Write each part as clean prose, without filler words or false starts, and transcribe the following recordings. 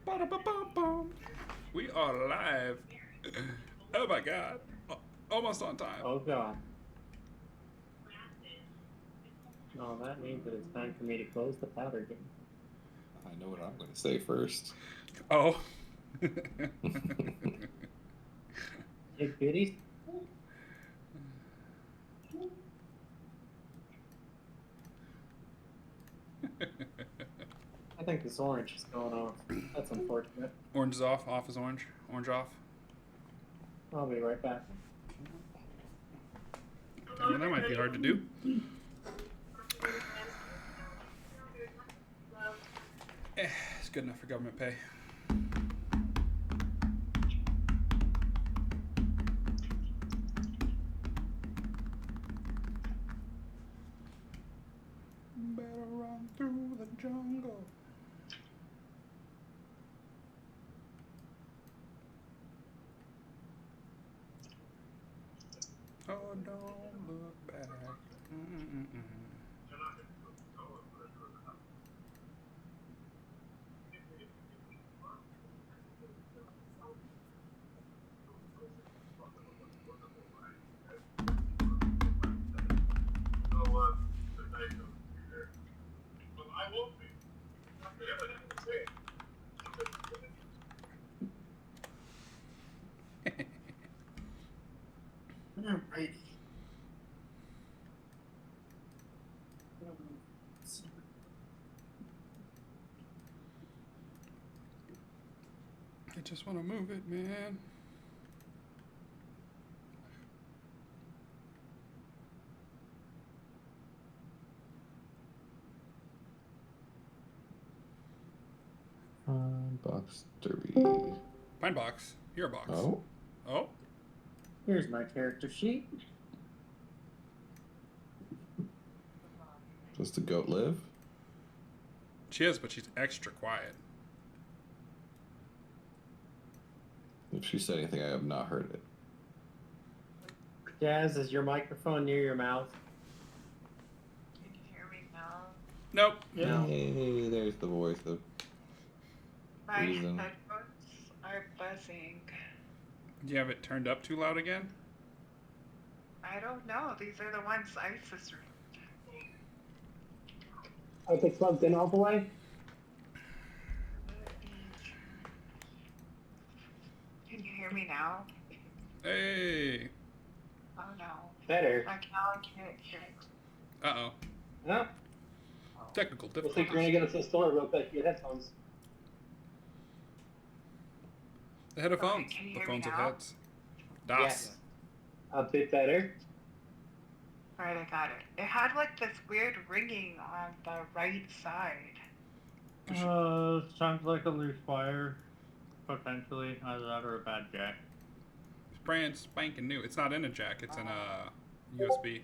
Ba-da-ba-bum-bum. We are live. Oh my god. Almost on time. Oh god. No, that means that it's time for me to close the powder game. I know what I'm going to say first. Oh. Hey, goodies. I think this orange is going off. That's unfortunate. Orange is off. Off is orange. Orange off. I'll be right back. Okay, well, that might be hard to do. It's good enough for government pay. Better run through the jungle. Oh, don't look back. Mm-mm-mm. Alrighty. I just want to move it, man. Box Derby. Pine box. Your box. Oh. Oh. Here's my character sheet. Does the goat live? She is, but she's extra quiet. If she said anything, I have not heard it. Jazz, is your microphone near your mouth? Can you hear me now? Nope. No. Hey, there's the voice of My reason. headphones are buzzing. Do you have it turned up too loud again? I don't know. These are the ones ISIS removed. Are they plugged in all the way? Can you hear me now? Hey. Oh no. Better. Like now I can't hear it. Uh-oh. No. Technical Looks like you're gonna difficulties. get us to the store real quick. Get headphones. The head of Okay, phones. can you The hear me phones have now? heads. Das. Yes. A bit better. Alright, I got it. It had like this weird ringing on the right side. Sounds like a loose wire, potentially. Either that or a bad jack. It's brand spanking new. It's not in a jack. It's in a USB.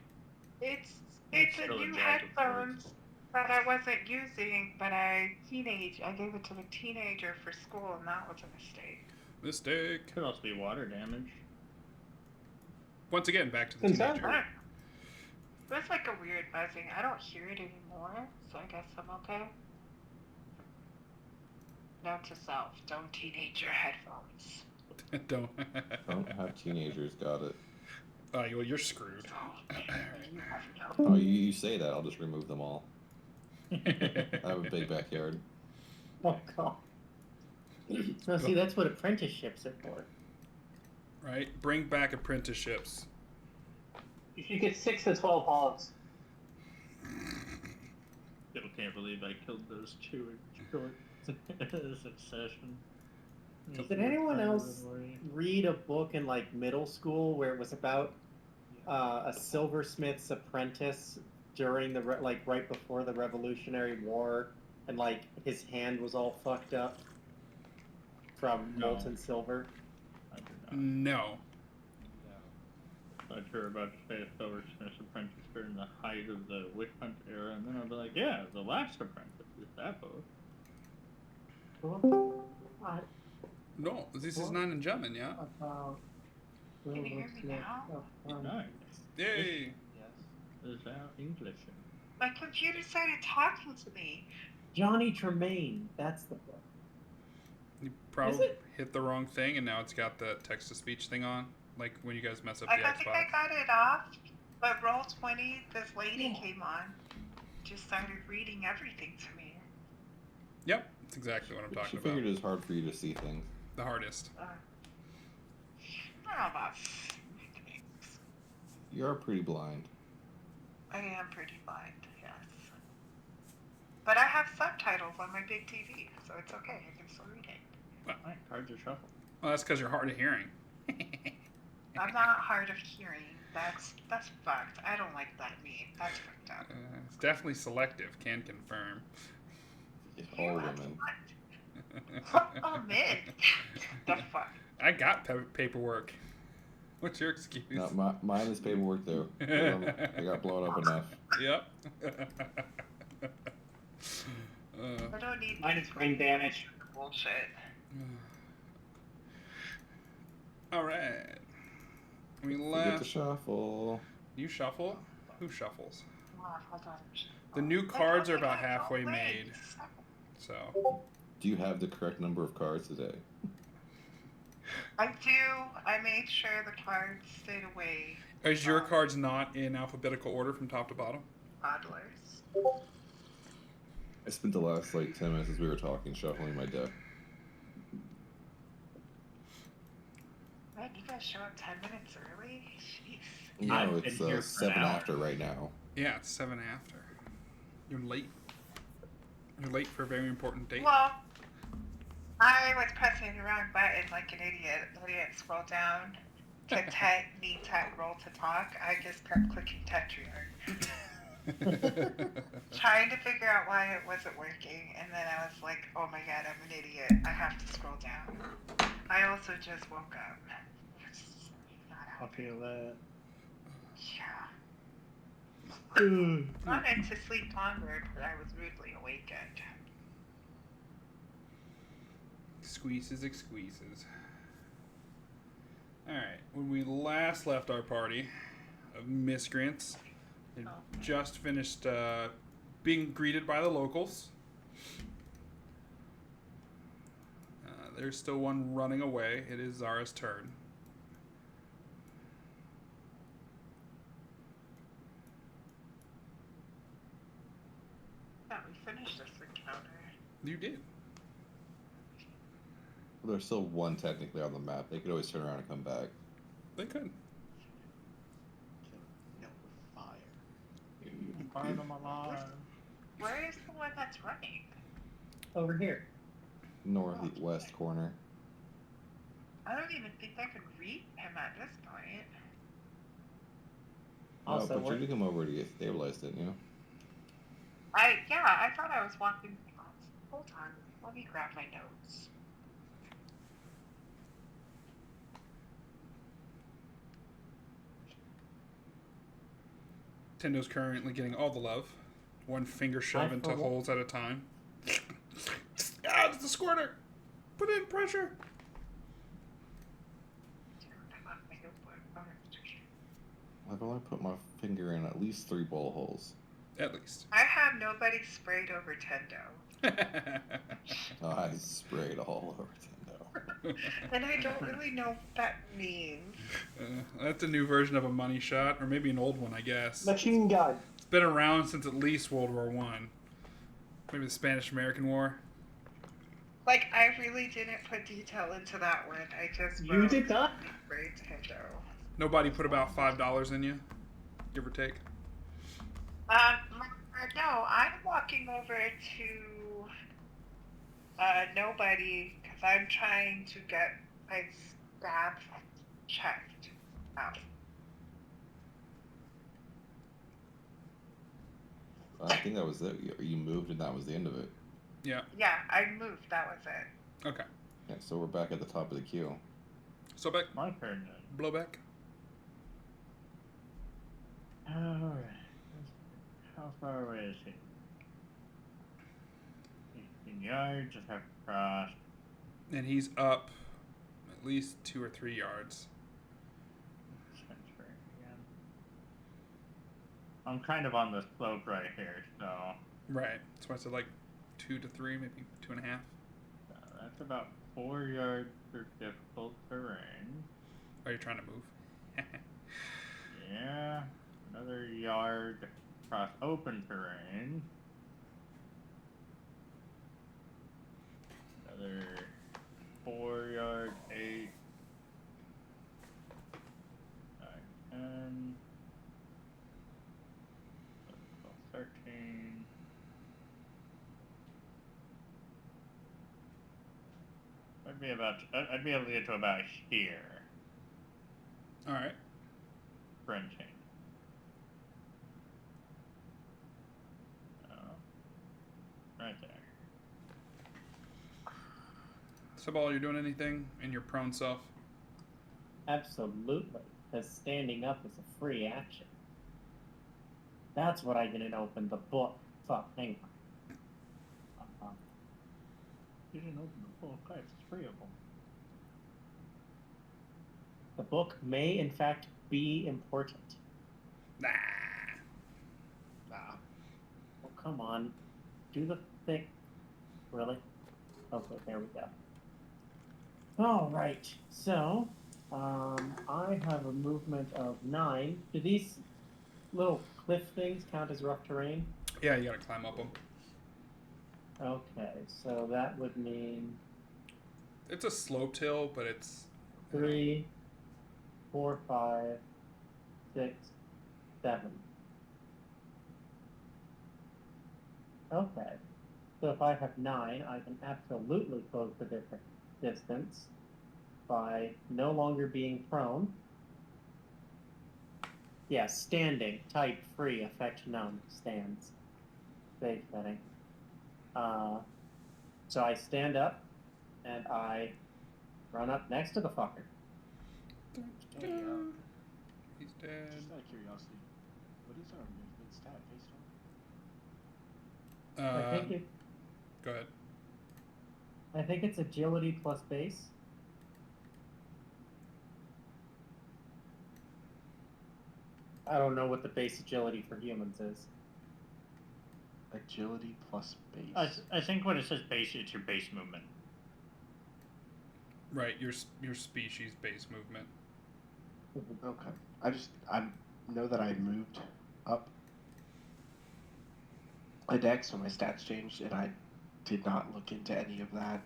It's It's a still a new jack, of headphones course. that I wasn't using, but I gave it to a teenager for school, and that was a mistake. Mistake. Could also be water damage. Once again, back to the Inside. teenager. There's like a weird buzzing. I don't hear it anymore, so I guess I'm okay. Note to self: don't teenage your headphones. Don't. Don't have teenagers got it. Oh, well, you're screwed. You have no. Oh, you say that, I'll just remove them all. I have a big backyard. Oh god. No, see, that's what apprenticeships are for. Right? Bring back apprenticeships. You should get 6 to 12 hogs. Still can't believe I killed those two in short succession. Did anyone else read a book in like middle school where it was about a silversmith's apprentice during the like right before the Revolutionary War, and like his hand was all fucked up from No. molten silver? I did not. No. I thought you were about to say a silversmith's apprentice during the height of the witch hunt era, and then I'd be like, yeah, The Last Apprentice is that book. What? No, this is not in German, yeah? About Can you hear me now? Nice. Yay! Is that English? My computer started talking to me. Johnny Tremaine, that's the book. You probably hit the wrong thing, and now it's got the text-to-speech thing on. Like when you guys mess up the I think I Xbox. got it off, but Roll20, this lady came on, just started reading everything to me. Yep, that's exactly what I'm She talking about. figured it was hard for you to see things. The hardest. I don't know about things. You're pretty blind. I am pretty blind, yes. But I have subtitles on my big TV, so it's okay. I can still read it. Alright, cards are shuffled. Well, that's because you're hard of hearing. I'm not hard of hearing. That's fucked. I don't like that meme. That's fucked up. It's definitely selective. Can confirm. All You have women. what? Oh, man. The fuck? I got paperwork. What's your excuse? No, mine is paperwork though. I got blown up enough. Yep. I don't need Mine is brain damage. bullshit. All right. We You get left. to shuffle. You shuffle? Who shuffles? Oh, hold on. The new cards are about halfway made. So. Do you have the correct number of cards today? I do. I made sure the cards stayed away. Is your cards not in alphabetical order from top to bottom? Toddlers. I spent the last like 10 minutes as we were talking shuffling my deck. Man, you guys show up 10 minutes early? Jeez. No, I've it's been here for 7 an hour. after right now. Yeah, it's 7 after. You're late. You're late for a very important date. Well, I was pressing the wrong button like an idiot. I didn't scroll down to need tech roll to talk. I just kept clicking Tetrier. Trying to figure out why it wasn't working, and then I was like, oh my god, I'm an idiot. I have to scroll down. I also just woke up. It's not I helping. feel that. Yeah. Wanted to sleep longer, but I was rudely awakened. Squeezes, exqueezes. Alright, when we last left our party of miscreants, it just finished being greeted by the locals. There's still one running away. It is Zara's turn. Yeah, we finished this encounter. You did. Well, there's still one technically on the map. They could always turn around and come back. They could. Find them alive. Where is the one that's running? Over here. Northwest corner. I don't even think I could read him at this point. Also, Oh, but what- you did come over to get stabilized, didn't you? I thought I was walking. Hold on, let me grab my notes. Tendo's currently getting all the love. One finger shove into forgot. holes at a time. Ah, it's the squirter! Put in pressure! I've only put my finger in at least 3 bullet holes. At least. I have nobody sprayed over Tendo. Oh, I sprayed all over Tendo. And I don't really know what that means. That's a new version of a money shot, or maybe an old one, I guess. Machine gun. It's been around since at least World War One. Maybe the Spanish-American War. Like, I really didn't put detail into that one. I just You did not? sprayed Tendo. Nobody put about $5 in you, give or take. No, I'm walking over to nobody because I'm trying to get my stab checked out. I think that was it. You moved and that was the end of it. Yeah. Yeah, I moved. That was it. Okay. Yeah, so we're back at the top of the queue. So back, My turn then. blowback. Alright. How far away is he? 18 yards, just have to cross. And he's up at least 2 or 3 yards. Transferring again. I'm kind of on the slope right here, so Right. So I said like 2 to 3, maybe 2.5. that's about 4 yards for difficult terrain. Are you trying to move? Yeah. Another yard across open terrain. Another 4 yard, 8, 9, 10, 12, 13. I'd be able to get to about here. All right. Sprinting. Oh. Right there. Sabal, you doing anything in your prone self? Absolutely, because standing up is a free action. That's what I didn't open the book. Fuck, hang on. You didn't open the book. I have 3 of them. The book may, in fact, be important. Nah. Oh, come on. Do the thing. Really? Okay, there we go. Alright, so, I have a movement of 9. Do these little cliff things count as rough terrain? Yeah, you gotta climb up them. Okay, so that would mean It's a sloped hill, but it's 3, 4, 5, 6, 7. Okay. So if I have 9, I can absolutely close the distance by no longer being prone. Yeah, standing, type free, effect none, stands. Safe setting. So I stand up and I run up next to the fucker. Hey, he's dead. just out of curiosity, what is our movement stat based on? I think Go ahead. I think it's agility plus base. I don't know what the base agility for humans is. Agility plus base. I think when it says base, it's your base movement. Right, your species base movement. Okay. I know that I moved up a deck, so my stats changed, and I did not look into any of that,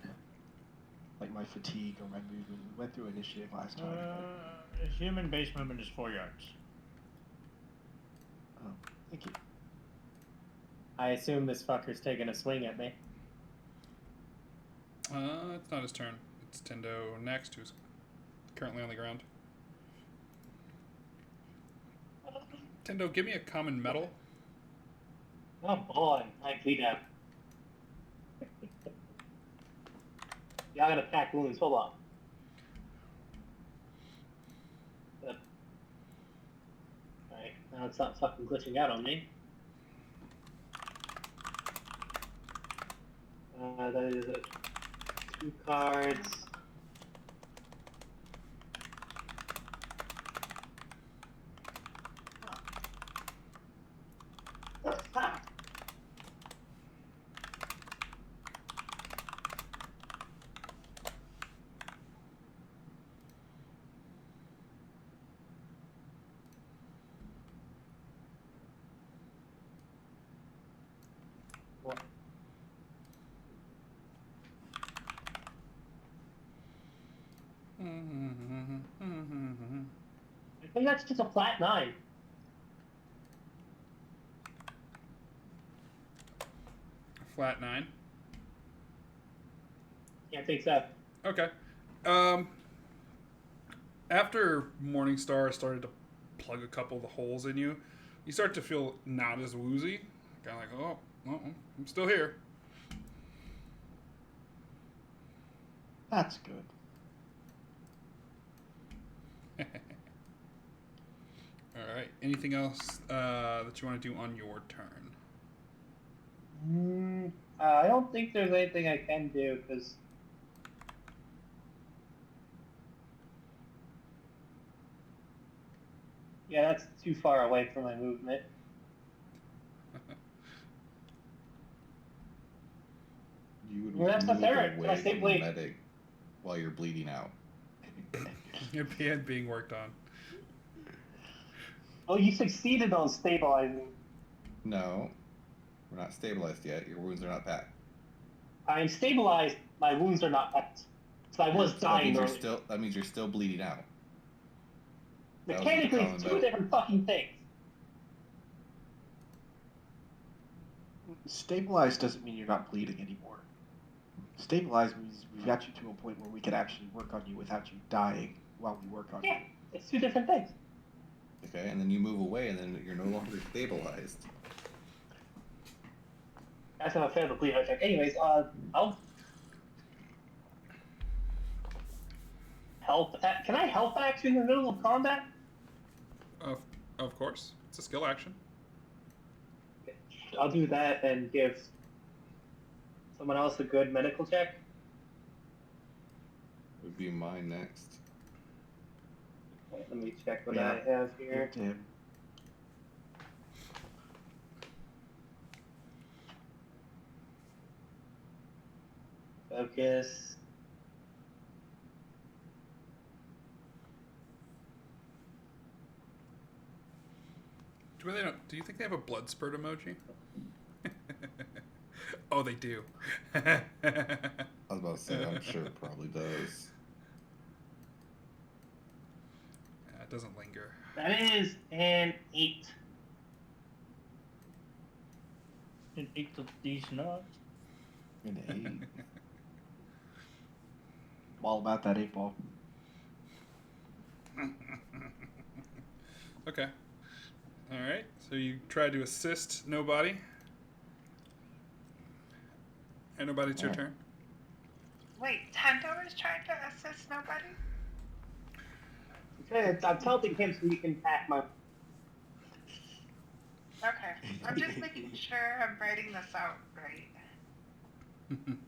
like my fatigue or my movement. We went through initiative last time. Human base movement is 4 yards. Oh, thank you. I assume this fucker's taking a swing at me. It's not his turn. It's Tendo next, who's currently on the ground. Tendo, give me a common metal. Oh boy, I bleed out. Yeah, I gotta pack wounds. Hold on. Alright, now it's not fucking glitching out on me. That is 2 cards. What? I think that's just a flat 9. Flat 9. Can't think so. Okay. After Morningstar started to plug a couple of the holes in you, you start to feel not as woozy. Kind of like, oh, I'm still here. That's good. All right. Anything else that you want to do on your turn? I don't think there's anything I can do, because... Yeah, that's too far away from my movement. You would Well, that's move the third. away I say from wait. medic. while you're bleeding out. And being worked on. Oh, you succeeded on stabilizing. No, we're not stabilized yet. Your wounds are not packed. I am stabilized. My wounds are not packed. So I was dying earlier. That means you're still bleeding out. That was Mechanically, becoming it's two better. different fucking things. Stabilized doesn't mean you're not bleeding anymore. Stabilized means we've got you to a point where we can actually work on you without you dying while we work on Yeah, you. it's two different things. Okay, and then you move away, and then you're no longer stabilized. That's not fair to bleed out check. Anyways, I'll help. Can I help action in the middle of combat? Of course. It's a skill action. I'll do that and give someone else a good medical check. Would be mine next. Wait, let me check what Yeah. I have here. Damn. Focus. Do you think they have a blood spurt emoji? Oh, they do. I was about to say, I'm sure it probably does. It doesn't linger. That is an 8. An 8 of these nuts. An 8. I'm all about that 8 ball. Okay. All right. So you tried to assist nobody. And nobody, it's your Alright. turn. Wait, Tendo is trying to assist nobody? I'm helping him so he can pack my. Okay, I'm just making sure I'm writing this out right.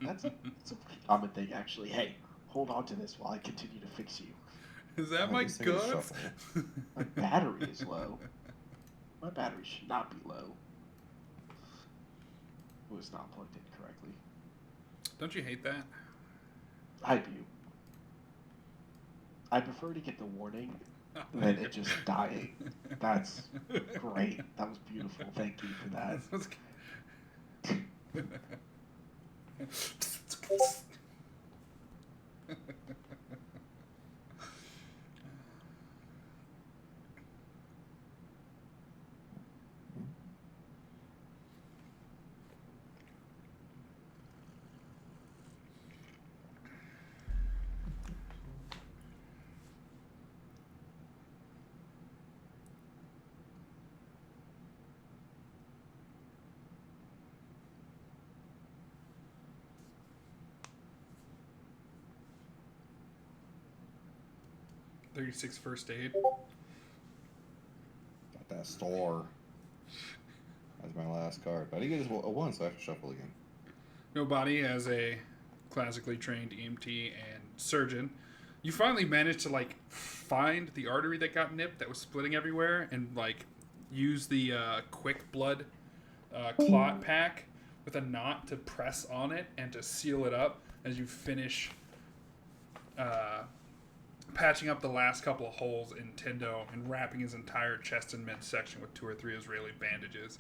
That's a pretty common thing, actually. Hey, hold on to this while I continue to fix you. Is that I my just think it's guts? shuffle. My battery is low. My battery should not be low. It was not plugged in correctly. Don't you hate that? I do. I prefer to get the warning than it just dying. That's great. That was beautiful. Thank you for that. $36 first aid. Got that store. That's my last card. But I didn't get a 1, so I have to shuffle again. Nobody, as a classically trained EMT and surgeon, you finally managed to find the artery that got nipped that was splitting everywhere and use the quick blood clot pack with a knot to press on it and to seal it up as you finish patching up the last couple of holes in Tendo and wrapping his entire chest and midsection with 2 or 3 Israeli bandages.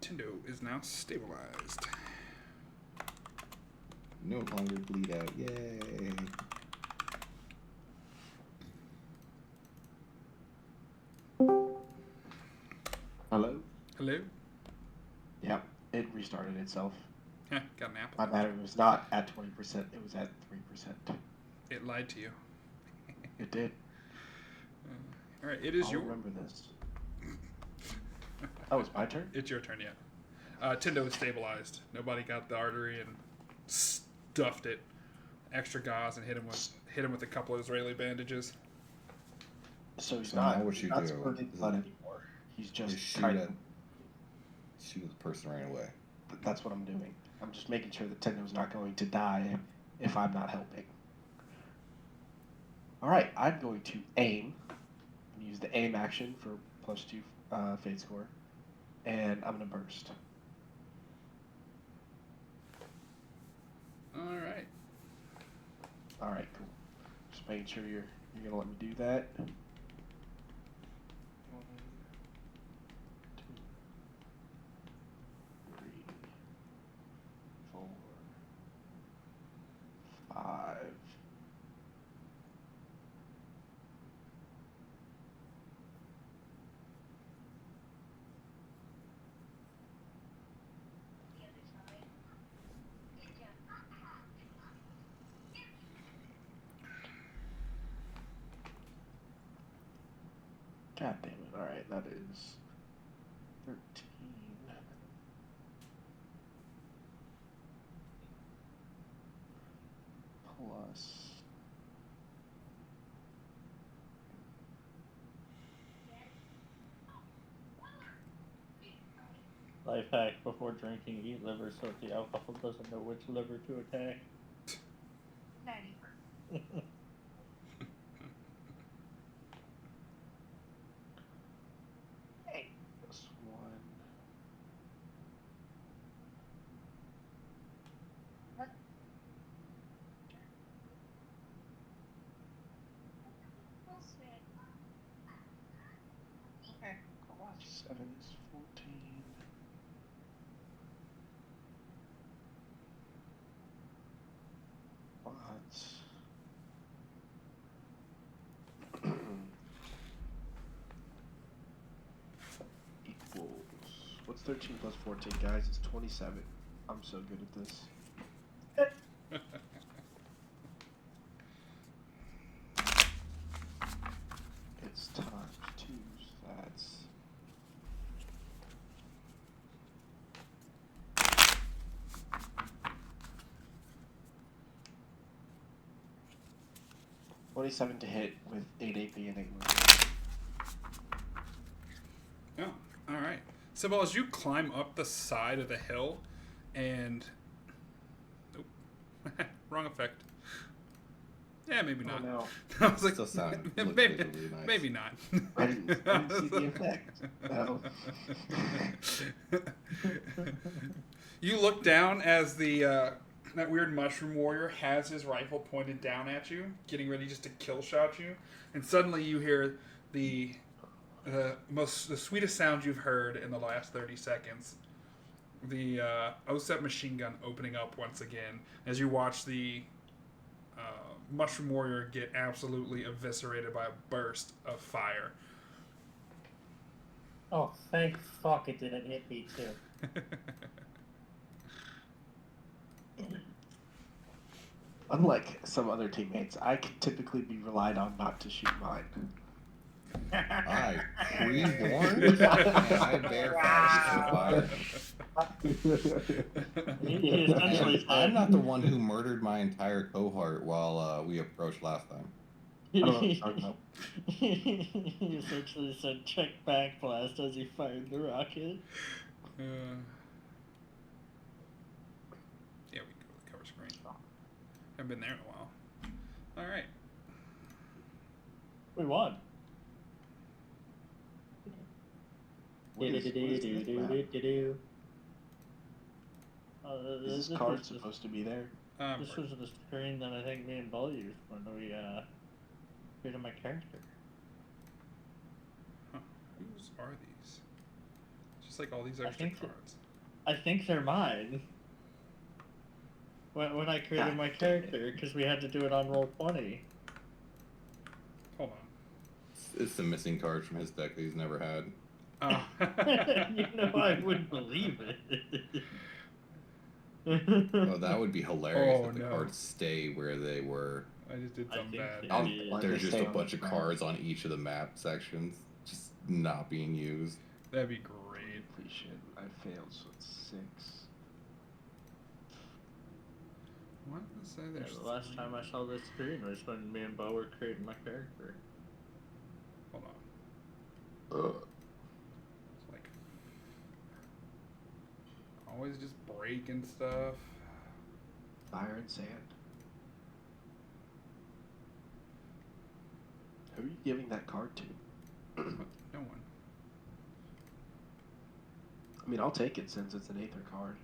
Tendo is now stabilized. No longer bleed out. Yay. Hello? Hello? Yep, it restarted itself. Heh, got an apple. My battery was not at 20%, it was at 3%. It lied to you. It did. All right, it is I'll your. remember this. Oh, it's my turn? It's your turn, yeah. Tendo is stabilized. Nobody got the artery and stuffed it. Extra gauze and hit him with a couple of Israeli bandages. So he's So now not, what you not do spurting is blood anymore. He's just shoot trying at shoot the person right away. That's what I'm doing. I'm just making sure that Tendo's not going to die if I'm not helping. Alright, I'm going to aim. I'm use the aim action for +2 fate score. And I'm going to burst. All right. All right, cool. Just making sure you're gonna let me do that. 1, 2, 3, 4, 5. God damn it. Alright, that is 13 plus. Life hack: before drinking, eat liver so the alcohol doesn't know which liver to attack. 90. Hey. Plus 1. Okay, go on. 7 is 14. Equals. What's 13 plus 14, guys? It's 27. I'm so good at this. It's times 2, so that's. $27 to hit with 8 AP and 8 movement. Oh, all right. So, as you climb up the side of the hill, and nope, wrong effect. Yeah, maybe not. Oh no. I was like, Still sound maybe, visually nice. maybe not. I didn't see the effect. No. You look down as the that weird mushroom warrior has his rifle pointed down at you, getting ready just to kill shot you, and suddenly you hear the sweetest sound you've heard in the last 30 seconds. The OSEP machine gun opening up once again as you watch the mushroom warrior get absolutely eviscerated by a burst of fire. Oh, thank fuck it didn't hit me too. Unlike some other teammates, I can typically be relied on not to shoot mine. I pre-warned and I bear fast for fire. He essentially I'm not the one who murdered my entire cohort while we approached last time. I don't know what you're talking about. He essentially said check back blast as he fired the rocket. Yeah, we can go to the cover screen. Haven't been there in a while. All right. We won. What is this map? Is this card supposed to be there? This was the screen that I think me and Bull used when we created my character. Huh. Whose are these? Just like all these extra cards. I think they're mine. When I created my character, because we had to do it on Roll20. Hold on. It's the missing cards from his deck that he's never had. Oh. You know, I wouldn't believe it. Oh, that would be hilarious if the no. cards stay where they were. I just did something bad. I'll There's just stay a on bunch the of map. cards on each of the map sections, just not being used. That'd be great. Completion. I failed, so it's 6. What was that? Yeah, There's the last time I saw this screen was when me and Bo were creating my character. Hold on. Ugh. It's like always just breaking stuff. Fire and sand. Who are you giving that card to? No one. I mean, I'll take it since it's an Aether card.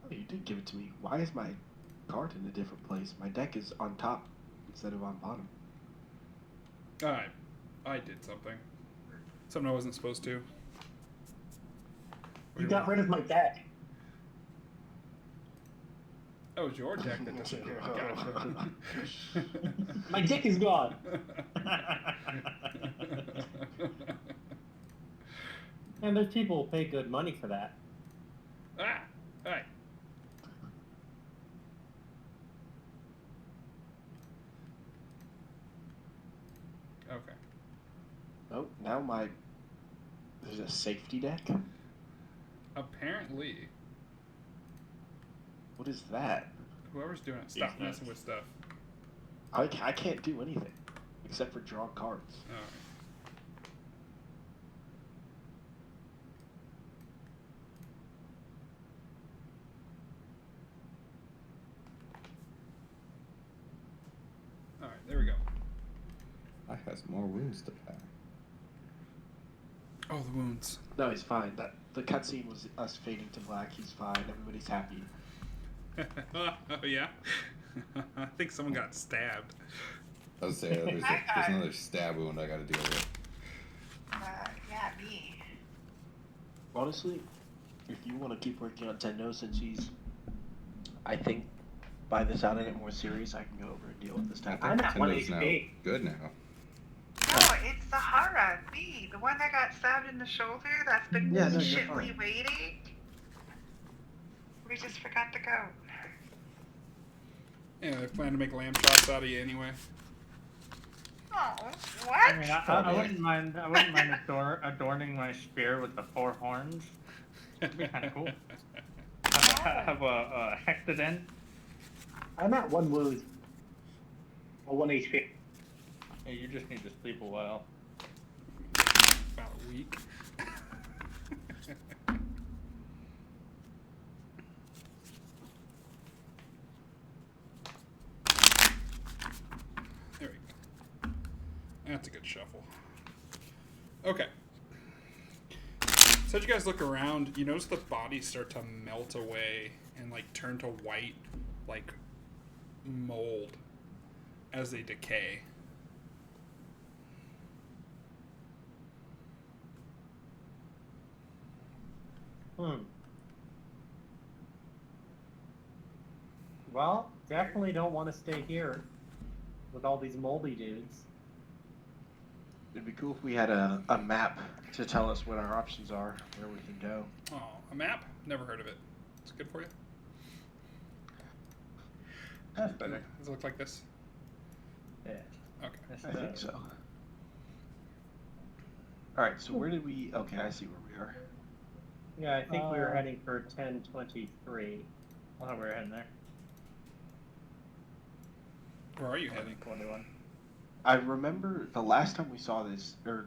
Oh, you did give it to me. Why is my card in a different place? My deck is on top instead of on bottom. Alright. I did something. Something I wasn't supposed to. You got rid of my deck. That was your deck that disappeared. Gotcha. My dick is gone. And there's people who pay good money for that. Ah! Alright. Okay. Oh, now there's a safety deck? Apparently, What is that? whoever's doing it, stop messing with stuff. I can't do anything except for draw cards. Alright. Alright, there we go. I have some more wounds to pack. Oh, the wounds. No, he's fine. The cutscene was us fading to black. He's fine. Everybody's happy. Oh, yeah? I think someone got stabbed. I was saying there's another stab wound I gotta deal with. Yeah, me. Honestly, if you want to keep working on Tendo, since he's, I think, by the sound of it more serious, I can go over and deal with this type. I'm at 1 Nintendo's now HP. good now. No, it's Sahara, me. The one that got stabbed in the shoulder that's been Yeah, no, you're patiently fine. waiting. We just forgot the goat. Yeah, they plan to make lamb chops out of you anyway. Oh, what? I mean, I wouldn't mind. I wouldn't mind adorning my spear with the 4 horns. That'd be kind of cool. Have a hectodent. I'm at 1 wound. Or 1 HP. Hey, you just need to sleep a while. About a week. There we go. That's a good shuffle. Okay. So as you guys look around, you notice the bodies start to melt away and like turn to white, like mold as they decay. Well, definitely don't want to stay here with all these moldy dudes. It'd be cool if we had a map to tell us what our options are, where we can go. Oh, a map? Never heard of it. It's good for you. That's better. Does it look like this? Yeah. Okay. That's I think so. Alright, so where did we... Okay, I see where we are. Yeah, I think we were heading for 1023. I thought we were heading there. Where are you heading? 21. I remember the last time we saw this, or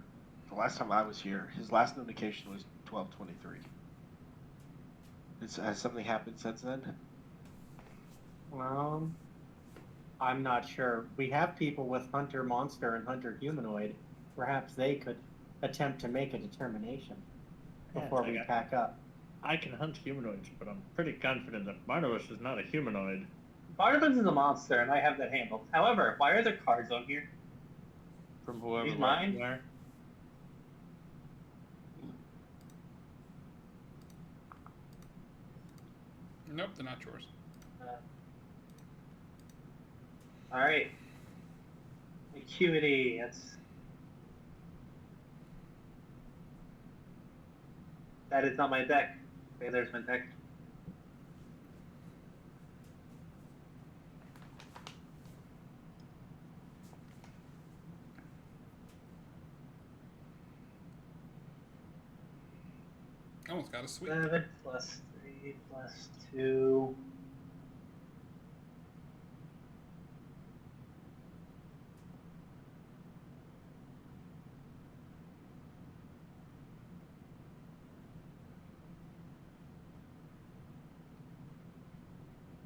the last time I was here, his last notification was 12:23. Has something happened since then? I'm not sure. We have people with Hunter Monster and Hunter Humanoid. Perhaps they could attempt to make a determination before we pack up. I can hunt humanoids, but I'm pretty confident that Barnabas is not a humanoid. Barnabas is a monster, and I have that handled. However, why are there cards on here? From whoever He's went mine? there. Nope, they're not yours. Alright. Acuity, that is not my deck. Okay, there's my deck. Almost got a sweep. 7 plus 3 plus 2.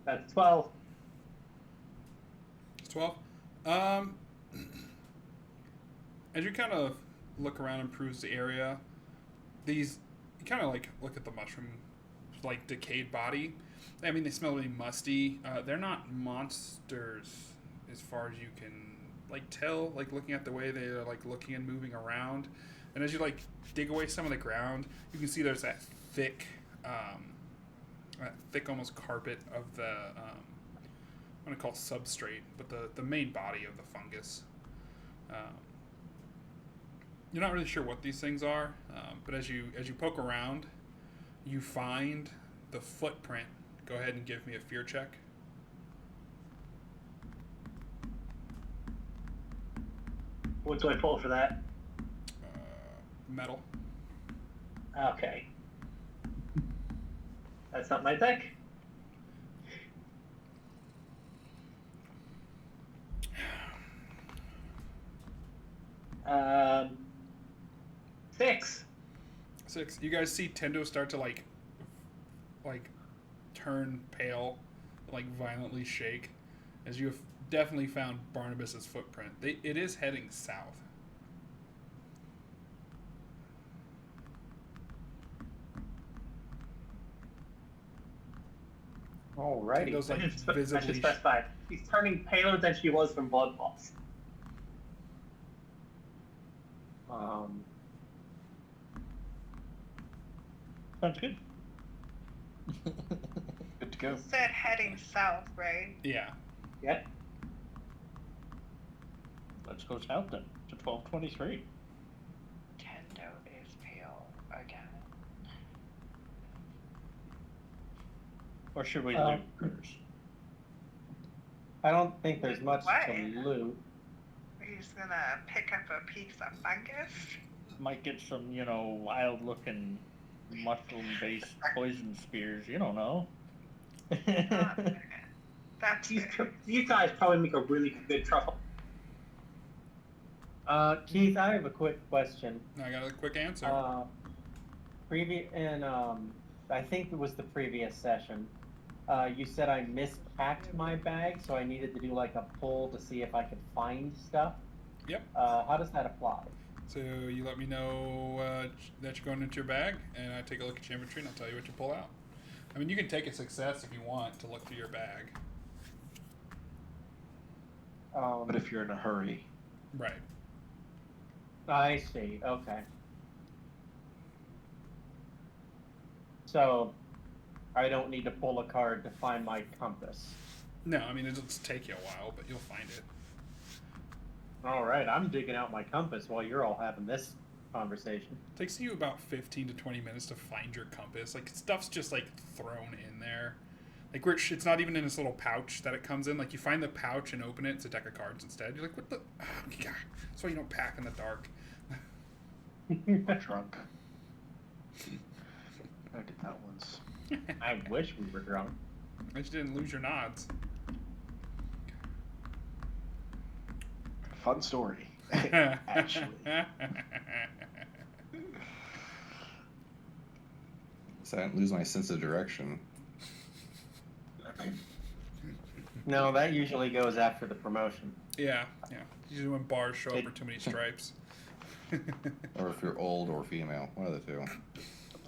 That's 12. It's 12. As you kind of look around and peruse the area, you kind of like look at the mushroom, like decayed body, I mean, they smell really musty. They're not monsters as far as you can like tell, like looking at the way they're like looking and moving around. And as you like dig away some of the ground, you can see there's that thick almost carpet of the I'm gonna call substrate, but the main body of the fungus. You're not really sure what these things are, but as you poke around, you find the footprint. Go ahead and give me a fear check. What do I pull for that? Metal. Okay. That's not my deck. Um, 6. 6. You guys see Tendo start to like turn pale, like violently shake, as you have definitely found Barnabas's footprint. It is heading south. Alrighty. Tendo's like I should visibly. specify. She's turning paler than she was from blood loss. Sounds good. Good to go. You said heading south, right? Yeah. Yep. Let's go south then to 1223. Tendo is pale again. Or should we Uh, loot first? I don't think there's much What? to loot. He's gonna pick up a piece of fungus. Might get some, wild looking mushroom based poison spears. You don't know. That's These, good. these guys probably make a really good truffle. Keith, I have a quick question. I got a quick answer. I think it was the previous session. You said I mispacked my bag, so I needed to do like a pull to see if I could find stuff. Yep. How does that apply? So you let me know that you're going into your bag, and I take a look at your inventory, and I'll tell you what you pull out. I mean, you can take a success if you want to look through your bag. But if you're in a hurry, Right. I see. Okay. So, I don't need to pull a card to find my compass. No, I mean, it'll take you a while, but you'll find it. All right, I'm digging out my compass while you're all having this conversation. It takes you about 15 to 20 minutes to find your compass. Like, stuff's just, like, thrown in there. Like, it's not even in this little pouch that it comes in. Like, you find the pouch and open it. It's a deck of cards instead. You're like, what the? Oh, God. That's why you don't pack in the dark. I'm drunk. I did that once. I wish we were drunk. I just didn't lose your nods. Fun story, actually. So I didn't lose my sense of direction. No, that usually goes after the promotion. Yeah. Usually when bars show up for too many stripes. Or if you're old or female, one of the two.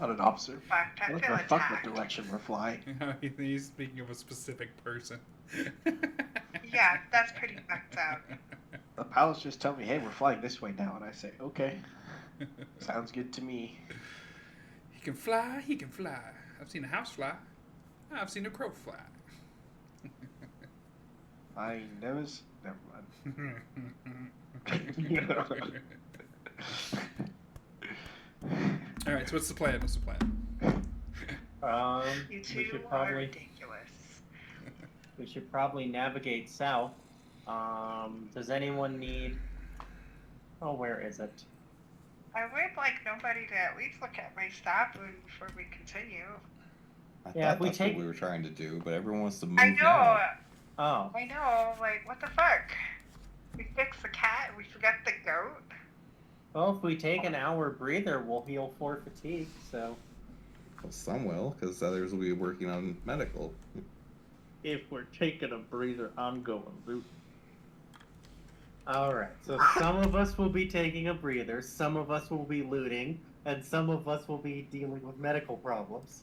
Not an officer. Fuck, I What feel the fuck attacked. what direction we're flying? He's speaking of a specific person. Yeah, that's pretty fucked up. The pilots just tell me, hey, we're flying this way now. And I say, okay, sounds good to me. He can fly, he can fly. I've seen a house fly. I've seen a crow fly. I never mind. All right, so what's the plan? You We two should are probably ridiculous. navigate south. Does anyone need? Oh, where is it? I would like nobody to at least look at my stuff before we continue. I Yeah, thought if we that's take- what we were trying to do, but everyone wants to move I know, now. Oh, I know, like, what the fuck? We fixed the cat, we forgot the goat. well, if we take an hour breather, we'll heal 4 fatigue. So, Well, some will, because others will be working on medical. If we're taking a breather, I'm going loot. all right. So some of us will be taking a breather, some of us will be looting, and some of us will be dealing with medical problems.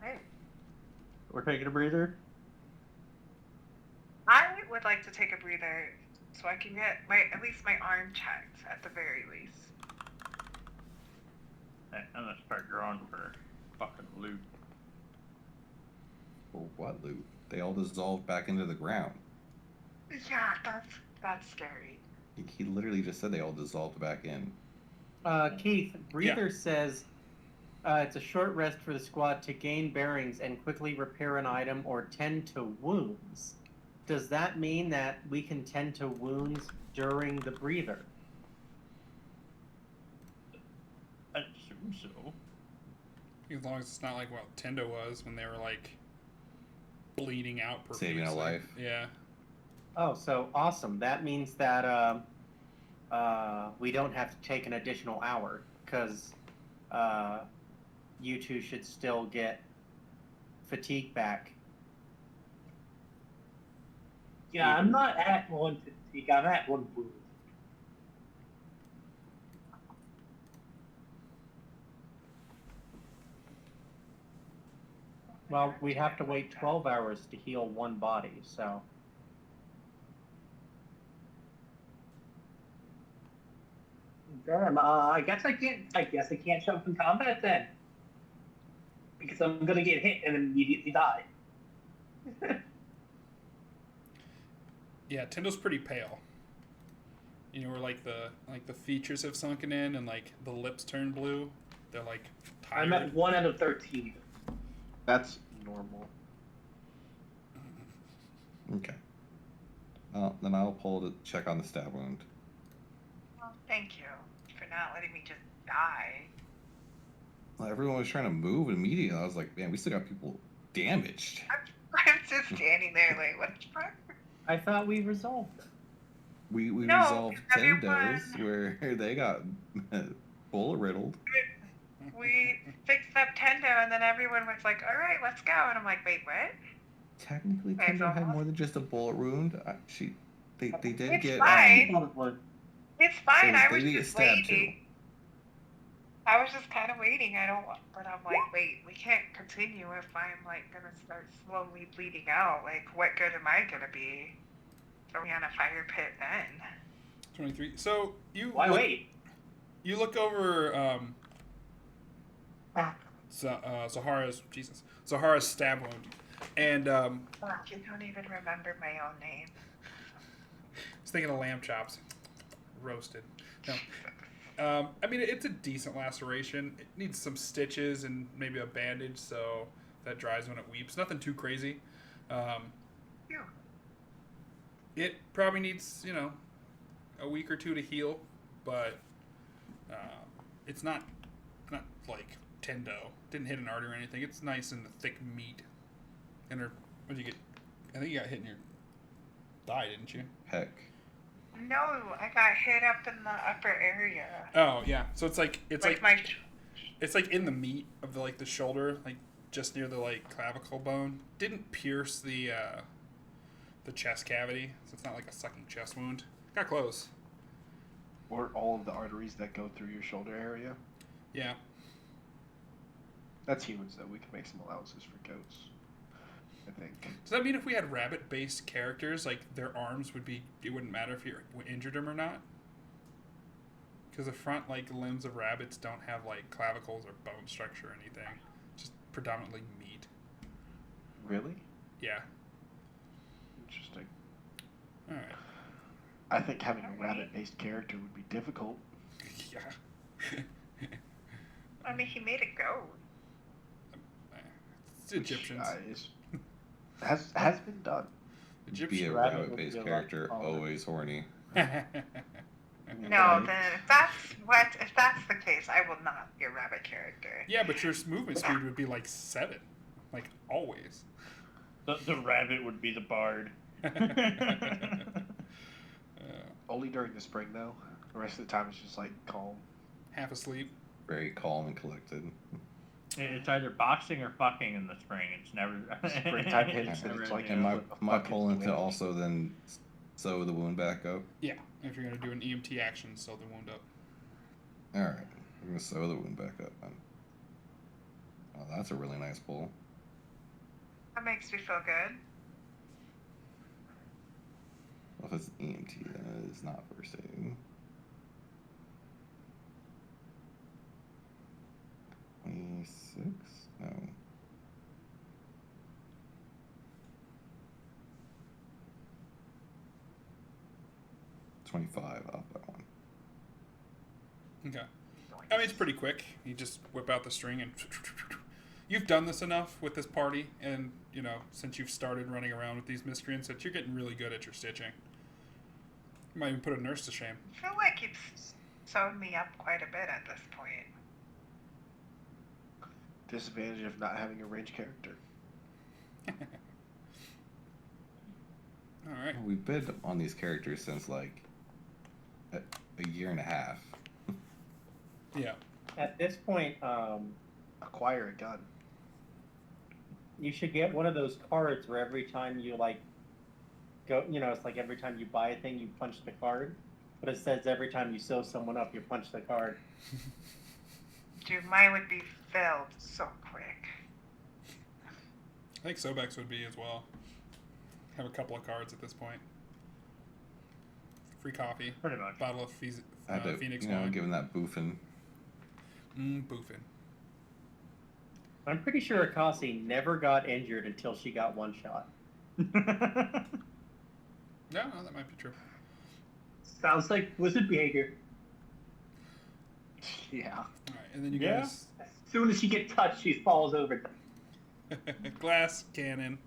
Hey, We're taking a breather. I would like to take a breather so I can get at least my arm checked at the very least. I'm gonna start drawing for fucking loot. For what loot? They all dissolved back into the ground. Yeah, that's scary. He literally just said they all dissolved back in. Keith, breather says it's a short rest for the squad to gain bearings and quickly repair an item or tend to wounds. Does that mean that we can tend to wounds during the breather? I assume so. As long as it's not like what Tendo was when they were like bleeding out profusely. Saving a life. Yeah. Oh, so awesome. That means that we don't have to take an additional hour, because you two should still get fatigue back. Yeah, I'm not at 1 fatigue. I'm at 1 wound. Well, we have to wait 12 hours to heal one body, so... Damn. I guess I can't jump in combat then, because I'm gonna get hit and immediately die. Yeah, Tendo's pretty pale. You know, where like the features have sunken in and like the lips turn blue. They're like tired. I'm at 1 out of 13. That's normal. Okay. Then I'll pull to check on the stab wound. Well, thank you for not letting me just die. Well, everyone was trying to move immediately. I was like, man, we still got people damaged. I'm just standing there like, what the fuck? I thought we resolved it. We No, resolved everyone- Tendo's where they got bullet riddled. We fixed up Tendo, and then everyone was like, all right, let's go. And I'm like, wait, what? Technically, It's Tendo had almost- more than just a bullet wound. They did It's get fine. It's fine. So I they was did get just stabbed, too. waiting. I was just kind of waiting. But I'm like, wait, we can't continue if I'm like gonna start slowly bleeding out. Like, what good am I gonna be? Throw me on a fire pit then. 23. So you Why wait? You look over Zahara's stab wound, and Fuck, you don't even remember my own name. I was thinking of lamb chops, roasted. No. I mean, it's a decent laceration. It needs some stitches and maybe a bandage so that dries when it weeps. Nothing too crazy. Phew. It probably needs, a week or two to heal, but it's not like Tendo. Didn't hit an artery or anything. It's nice in the thick meat. And what did you get? I think you got hit in your thigh, didn't you? heck. No, I got hit up in the upper area. Oh yeah. So it's like my. it's like in the meat of the shoulder, like just near the clavicle bone. Didn't pierce the chest cavity, so it's not like a sucking chest wound. Got close. Or all of the arteries that go through your shoulder area. Yeah. That's humans, though. We can make some allowances for goats, I think. Does that mean if we had rabbit-based characters, their arms it wouldn't matter if you injured them or not? Because the front limbs of rabbits don't have clavicles or bone structure or anything. Just predominantly meat. Really? Yeah. Interesting. All right. I think having a rabbit-based character would be difficult. Yeah. I mean, he made a goat. It's Egyptians. Has been done. Be a Egyptian. rabbit would rabbit-based be a lot character, taller. always horny. No, Right. then if that's the case, I will not be a rabbit character. Yeah, but your movement speed would be 7. Always. The rabbit would be the bard. Only during the spring, though. The rest of the time, it's just calm. Half asleep. Very calm and collected. It's either boxing or fucking in the spring. It's never. Springtime hits, and it's And my fucking pulling to wind. also then sew the wound back up. Yeah, if you're going to do an EMT action, sew the wound up. Alright, we're gonna sew the wound back up then. Oh, that's a really nice pull. That makes me feel good. Well, if it's EMT, then it is not first aid. 26? No. $25 off that one. Okay. I mean, it's pretty quick. You just whip out the string and you've done this enough with this party, and you know, since you've started running around with these miscreants, that you're getting really good at your stitching. You might even put a nurse to shame. I feel like you've sewn me up quite a bit at this point. Disadvantage of not having a range character. All right. Well, we've been on these characters since like a year and a half. Yeah. At this point, Acquire a gun. you should get one of those cards where every time you like go, you know, it's like every time you buy a thing, you punch the card, but it says every time you sew someone up, you punch the card. Dude, mine would be filled so quick. I think Sobex would be as well. Have a couple of cards at this point. Free coffee. Pretty much. Bottle of I had to, Phoenix you know, wine. given that boofing. Boofing. I'm pretty sure Akasi never got injured until she got one shot. No, that might be true. Sounds like wizard behavior. Yeah. All right, and then you Yeah. guys. As soon as she gets touched, she falls over. Glass cannon.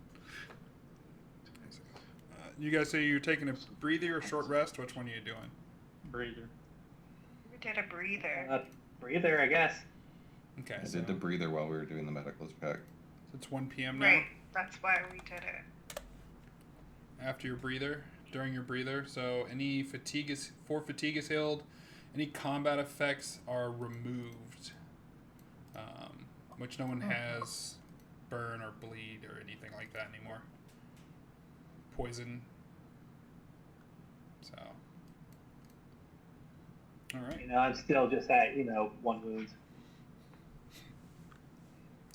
You guys say you're taking a breather or short rest? Which one are you doing? Breather. We did a breather. Breather, I guess. Okay, I so did the breather while we were doing the medical check. it's 1 p.m. now. Right, that's why we did it. After your breather, during your breather. So any fatigue is healed. Any combat effects are removed, which no one has burn or bleed or anything like that anymore. Poison. So. All right. You know, I'm still just at, one wound.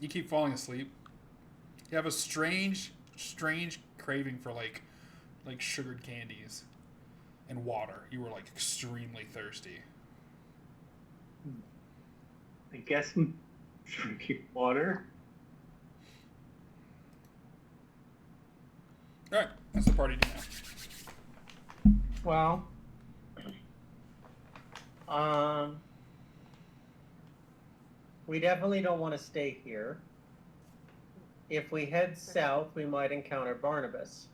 You keep falling asleep. You have a strange craving for like sugared candies and water. You were like extremely thirsty. I guess I'm drinking water. All right, that's the party do now. Well, we definitely don't want to stay here. If we head south, we might encounter Barnabas.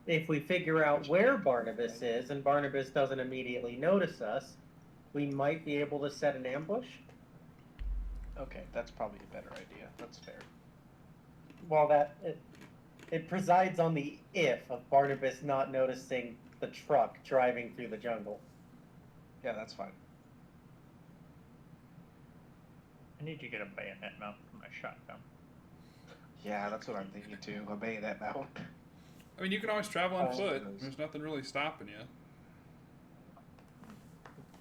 If we figure out where Barnabas is and Barnabas doesn't immediately notice us, we might be able to set an ambush. Okay, that's probably a better idea. That's fair. Well, it presides on the if of Barnabas not noticing the truck driving through the jungle. Yeah, that's fine. I need to get a bayonet mount for my shotgun. Yeah, that's what I'm thinking too. A bayonet mount. I mean, you can always travel on Oh, foot. nice. There's nothing really stopping you.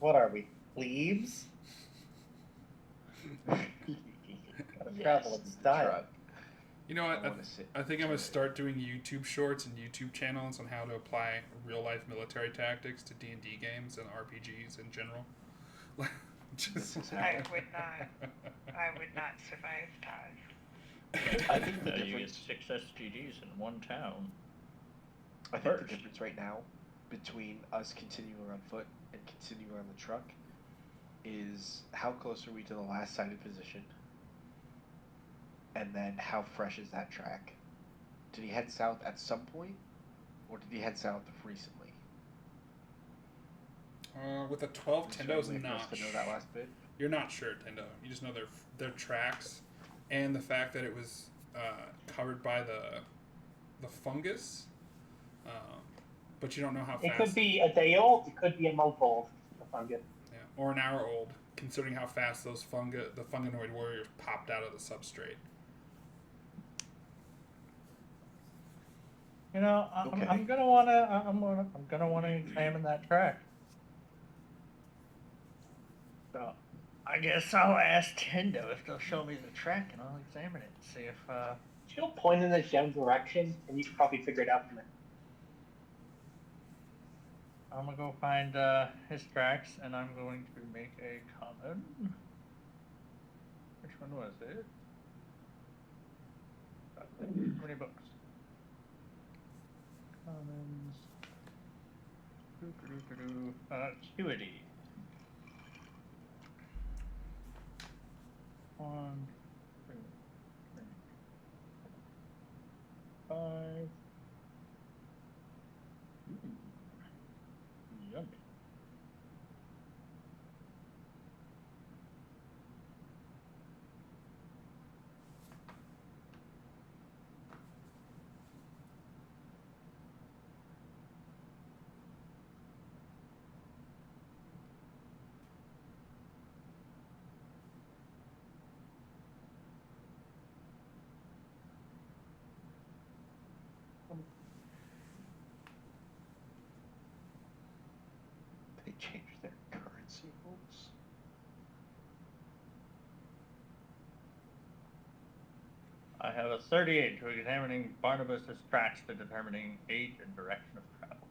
What are we, plebes? Gotta travel in style. Truck. You know what? I wanna sit- I think I'm gonna start doing YouTube shorts and YouTube channels on how to apply real life military tactics to D&D games and RPGs in general. This is how- I would not survive that. I think the You get difference. 6 SGDs in one town. I think the First. difference right now between us continuing on foot and continuing on the truck is how close are we to the last sighted position, and then how fresh is that track? Did he head south at some point, or did he head south recently? With a 12, Is there Tendo's any way for us not. to know that last bit. You're not sure, Tendo. You just know their tracks, and the fact that it was covered by the fungus. But you don't know how fast. It could be a day old, it could be a month old. The fungus. Yeah, or an hour old, considering how fast the funganoid warriors popped out of the substrate. You know, Okay. I'm gonna wanna examine that track. So, I guess I'll ask Tendo if they'll show me the track, and I'll examine it and see if She'll point in the general direction, and you can probably figure it out from there. I'm gonna go find his tracks, and I'm going to make a comment. Which one was it? How many books? Commons. Acuity. 1, 2, 3, 4, 5. Yummy. They changed their currency rules. I have a 38 to examining Barnabas's tracks to determining age and direction of travel.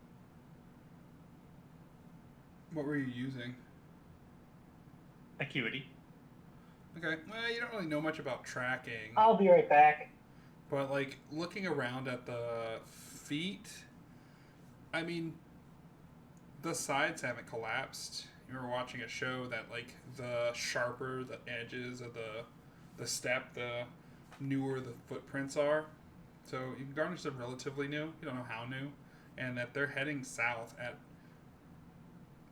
What were you using? Acuity. Okay, well, you don't really know much about tracking, I'll be right back. but like looking around at the feet, I mean, the sides haven't collapsed. You were watching a show that like the sharper the edges of the step, the newer the footprints are. So you can garnish them relatively new. You don't know how new, and that they're heading south at,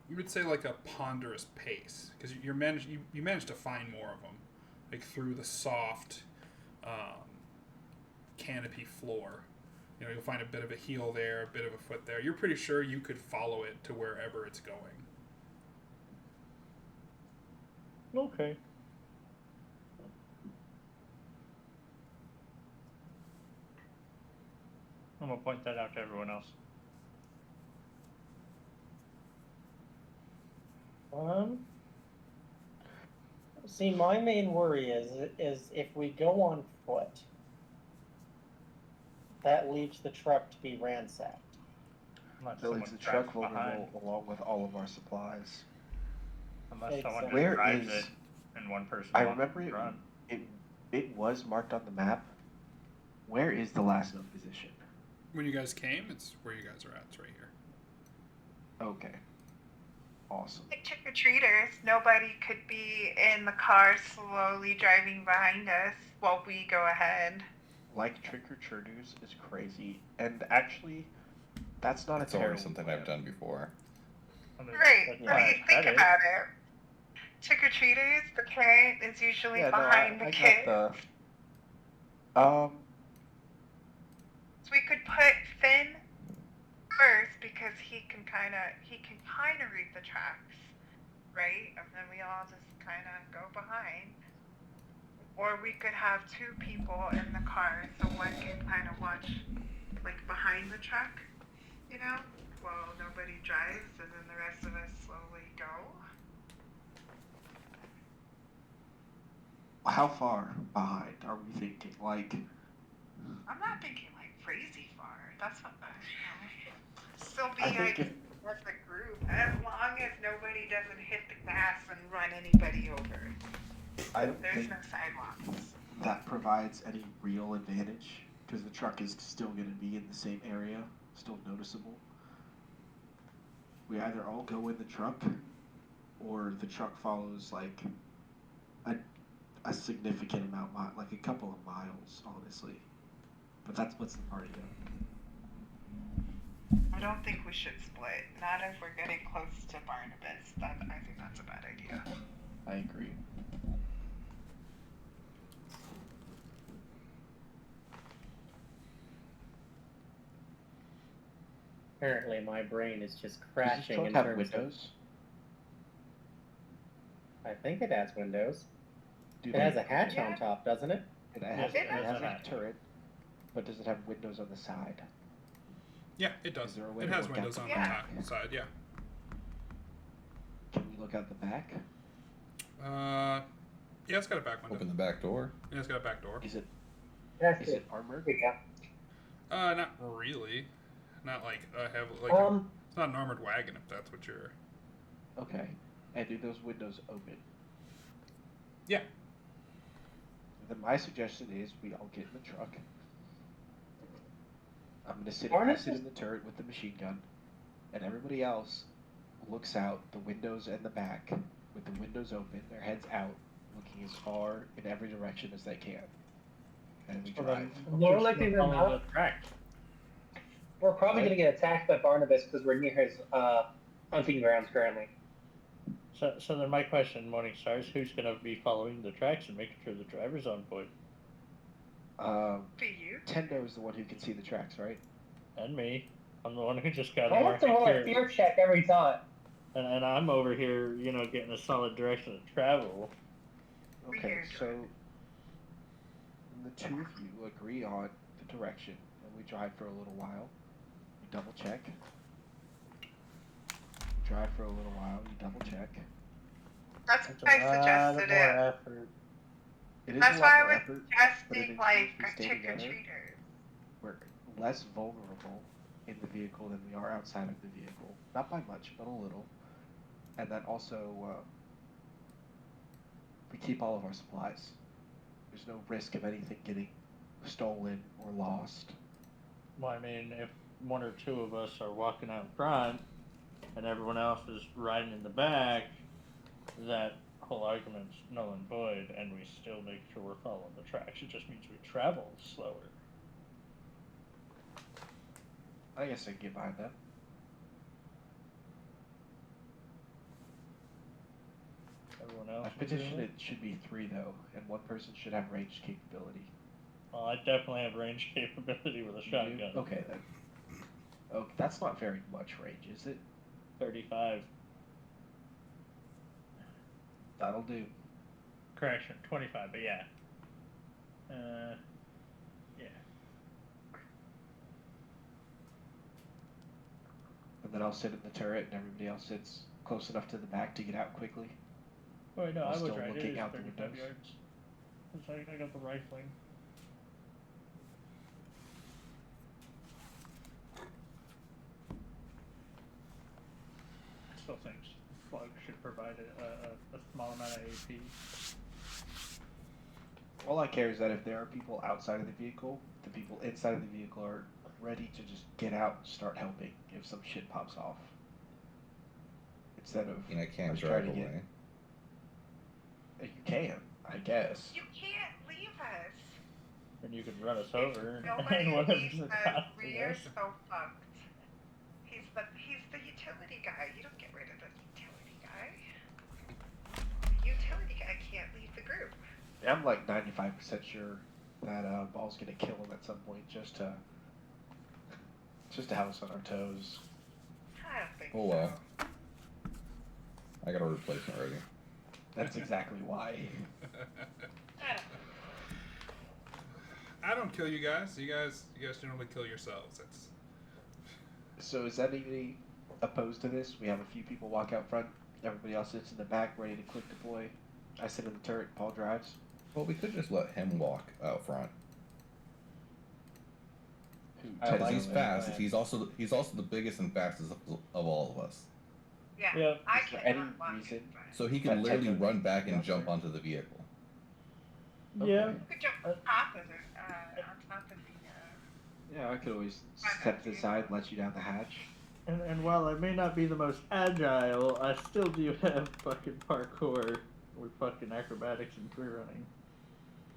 you would say, like a ponderous pace, because you managed to find more of them, like through the soft canopy floor. You know, you'll find a bit of a heel there, a bit of a foot there. You're pretty sure you could follow it to wherever it's going. Okay. I'm gonna point that out to everyone else. See, my main worry is if we go on foot, that leaves the truck to be ransacked. Unless That leaves someone the truck drives behind. vulnerable along with all of our supplies. Unless someone just Where drives is- it and one person I wants remember to it, run. it was marked on the map. Where is the last known position? When you guys came, it's where you guys are at. It's right here. Okay. Awesome. Like trick or treaters, nobody could be in the car slowly driving behind us while we go ahead. Like trick or treaters is crazy, and actually, that's not It's a already terrible something plan. I've done before. I mean, Right, that's right. why I Think said it. about it. Trick or treaters, the parent is usually Yeah, no, behind the I kid. got So we could put Finn first because he can kind of read the tracks, right? And then we all just kind of go behind. Or we could have two people in the car, so one can kind of watch, like, behind the truck, you know, while nobody drives, and then the rest of us slowly go. how far behind are we thinking? Like, I'm not thinking like crazy far. That's not bad, you know. Still be I think like if as a group, as long as nobody doesn't hit the gas and run anybody over. I don't There's think no sidewalks. that provides any real advantage because the truck is still going to be in the same area, still noticeable. We either all go in the truck, or the truck follows like a significant amount, like a couple of miles, honestly. But that splits the party up. I don't think we should split. Not if we're getting close to Barnabas. I think that's a bad idea. I agree. Apparently, my brain is just Does this crashing truck in have terms windows? of. I think it has windows. Do It has they- a hatch Yeah. on top, doesn't it? It has, It it has has a a hatch. turret, but does it have windows on the side? Yeah, it does. Is there a way It to has look windows out on the the back? top side. Yeah. Can we look out the back? Yeah, it's got a back window. Open the back door. Yeah, it's got a back door. Is it That's is it. it armored? There you go. Not really. Not like a heavy. Like it's not an armored wagon if that's what you're. Okay. And do those windows open? Yeah. Then my suggestion is we all get in the truck. I'm gonna sit in the turret with the machine gun, and everybody else looks out the windows and the back with the windows open, their heads out, looking as far in every direction as they can. And we drive. More likely than not, we're probably going to get attacked by Barnabas because we're near his hunting grounds currently. So then my question, Morning Stars, who's going to be following the tracks and making sure the driver's on board? Do you? Tendo is the one who can see the tracks, right? And me. I'm the one who just got I have to roll a fear check every time. And I'm over here, getting a solid direction to travel. Okay, so the two of you agree on the direction, and we drive for a little while. You double check. You drive for a little while. You double check. That's why I suggested it. It is That's a why lot I more was effort, but it suggesting ensures like we a stay trick or together. treater. We're less vulnerable in the vehicle than we are outside of the vehicle. Not by much, but a little. And then also, we keep all of our supplies. There's no risk of anything getting stolen or lost. Well, I mean, if one or two of us are walking out front and everyone else is riding in the back, that whole argument's null and void, and we still make sure we're following the tracks. It just means we travel slower. I guess I can get behind that. Everyone else. I petition it should be 3 though, and one person should have range capability. Well, I definitely have range capability with a shotgun. Okay then. Oh, that's not very much range, is it? 35. That'll do. Correction, 25, but yeah. Yeah. And then I'll sit in the turret, and everybody else sits close enough to the back to get out quickly. Oh, no, While I was still right. It looking is out the 35 windows. yards. It's like I got the rifling. I still think Slug should provide a small amount of AP. All I care is that if there are people outside of the vehicle, the people inside of the vehicle are ready to just get out and start helping if some shit pops off. Instead of I can't us drive trying to away. You can, I guess. You can't leave us. And you can run us over. Nobody and one of leaves us us. got We to are us. so fucked. He's the utility guy. You don't get rid of the utility guy. The utility guy can't leave the group. Yeah, I'm like 95% sure that Ball's gonna kill him at some point just to have us on our toes. I don't think Oh so. well. I got a replacement ready. That's exactly why. I don't I don't kill you guys. You guys generally kill yourselves. That's So is anybody opposed to this? We have a few people walk out front. Everybody else sits in the back, ready to quick deploy. I sit in the turret. Paul drives. Well, we could just let him walk out front. I Because like he's that fast. plan. He's also the biggest and fastest of all of us. Yeah. Yeah. I Is there can't any walk reason- in front. So he can That literally Tendo run needs back to and be jump out onto the vehicle. Yeah. Okay. You could jump on top of it. On top of the. Yeah, I could always step to the side, let you down the hatch. And while I may not be the most agile, I still do have fucking parkour with fucking acrobatics and free running.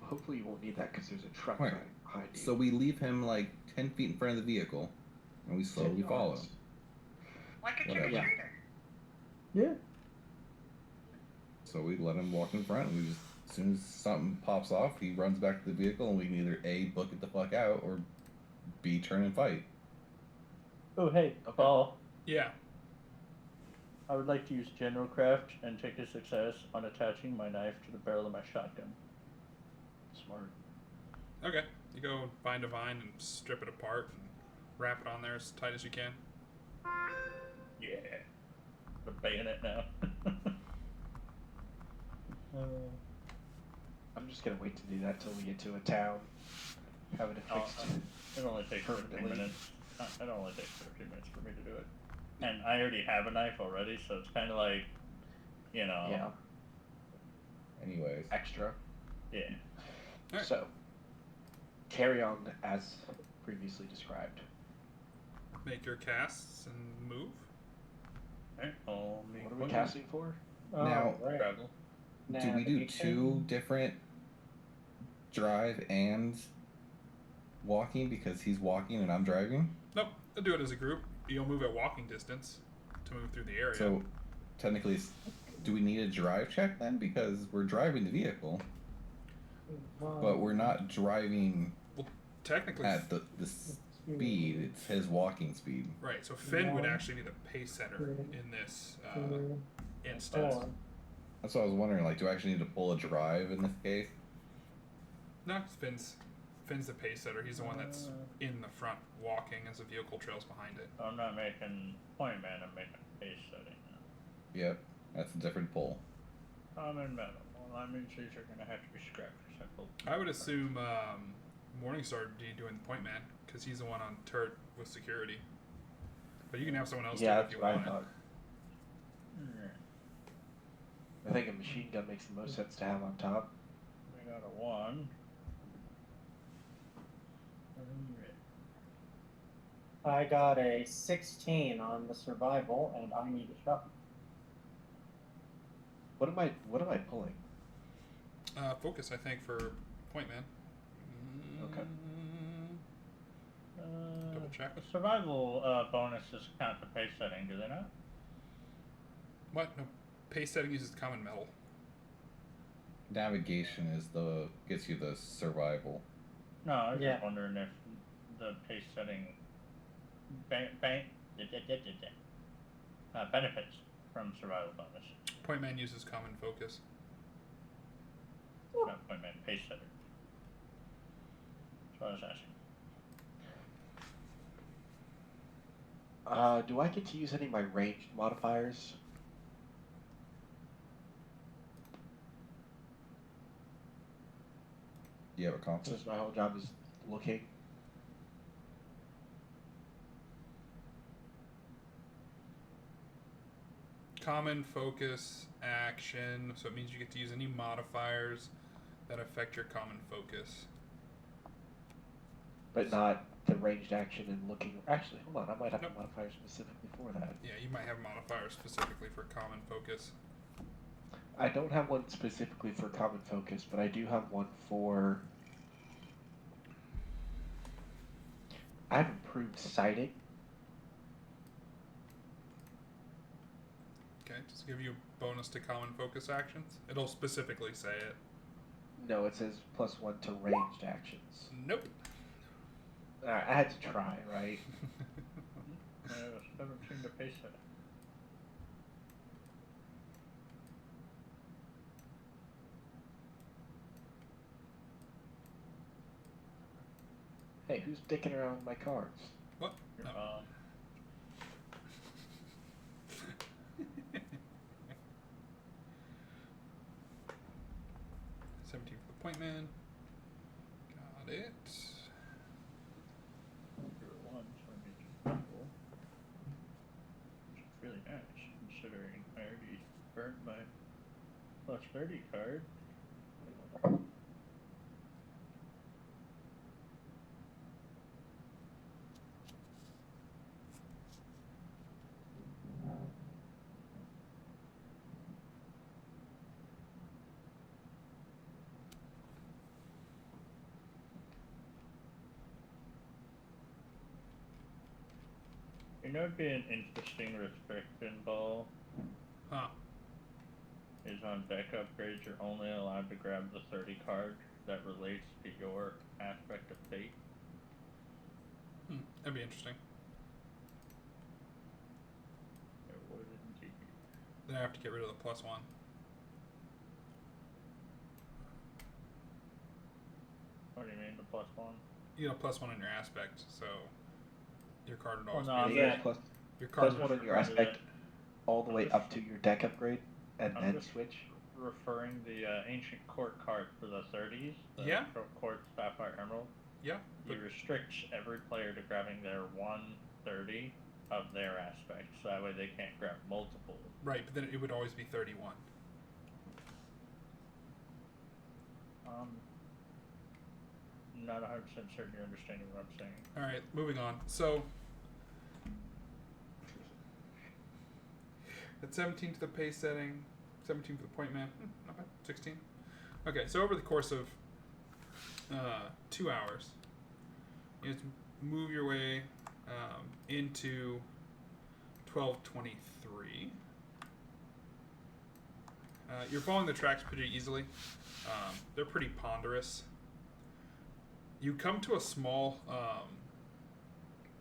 Hopefully you won't need that because there's a truck Right. behind you. So we leave him like 10 feet in front of the vehicle, and we 10 slowly follow yards. him. Like a Whatever. trick or treater. Yeah. So we let him walk in front, and we just, as soon as something pops off, he runs back to the vehicle, and we can either A, book it the fuck out, or B, turn and fight. Oh, hey, Okay. Paul. yeah. I would like to use General Craft and take a success on attaching my knife to the barrel of my shotgun. Smart. Okay. You go find a vine and strip it apart and wrap it on there as tight as you can. Yeah. The bayonet now. I'm just gonna wait to do that till we get to a town. Having it fixed. It only takes 15 permanently. minutes. It only takes 15 minutes for me to do it. And I already have a knife already, so it's kind of like, you know. Yeah. Anyways. Extra. Yeah. Alright. So, carry on as previously described. Make your casts and move. Alright, I'll make What are we one. casting for? Now- right. Travel. Do we do two different drive and walking because he's walking and I'm driving? Nope, they'll do it as a group. You'll move at walking distance to move through the area. So, technically, do we need a drive check then? Because we're driving the vehicle, but we're not driving technically, at the speed. It's his walking speed. right. So Finn would actually be the pace setter in this instance. That's what I was wondering. Like, do I actually need to pull a drive in this case? No, Finn's the pace setter. He's the one that's in the front walking as the vehicle trails behind it. I'm not making point man, I'm making pace setting now. Yep, that's a different pull. I'm in metal. Well, that means these are gonna have to be scrapped. I would assume Morningstar would be doing point man because he's the one on turret with security. But you can have someone else do it Yeah, if that's you what I want. thought. I think a machine gun makes the most sense to have on top. We got a 1. I got a 16 on the survival, and I need a shot. What am I pulling? Focus, I think, for point man. Okay. Double check. The survival bonuses count the pace setting, do they not? What? No. Pace setting uses common metal. Navigation is gets you the survival. No, I was Yeah. just wondering if the pace setting benefits from survival bonus. Point man uses common focus. Not point man, pace setter. That's what I was asking. Do I get to use any of my ranged modifiers? Do you have a compass? Since my whole job is looking. Common focus action, so it means you get to use any modifiers that affect your common focus. But not the ranged action and looking. Actually, hold on. I might have Nope. a modifier specifically for that. Yeah, you might have modifiers specifically for common focus. I don't have one specifically for common focus, but I do have one for. I have improved sighting. Okay, just give you a bonus to common focus actions. It'll specifically say it. No, it says +1 to ranged actions. Nope. Alright, I had to try, right? I was 17 to pace setting. Hey, who's dicking around with my cards? What? Your No. mom. 17 for the point man. Got it. You're a 1, so I made you humble. Which is really nice, considering I already burnt my +30 card. You know, it'd be an interesting restriction ball. Huh. Is on deck upgrades, you're only allowed to grab the 30 card that relates to your aspect of fate. That'd be interesting. It would indeed. Then I have to get rid of the +1. What do you mean, the +1? You know, +1 in your aspect, so your card would Well, always no, be. Yeah. Your card +1 would on your aspect all the way up to your deck upgrade, and I'm then just switch. referring the ancient court card for the 30s? The Yeah. Court Sapphire Emerald. Yeah. You restrict every player to grabbing their 130 of their aspect, so that way they can't grab multiple. Right, but then it would always be 31. Not 100% certain you're understanding what I'm saying. All right, moving on. So, at 17 to the pace setting, 17 for the point man, not bad, 16. Okay, so over the course of 2 hours, you have to move your way into 1223. You're following the tracks pretty easily. They're pretty ponderous. You come to a small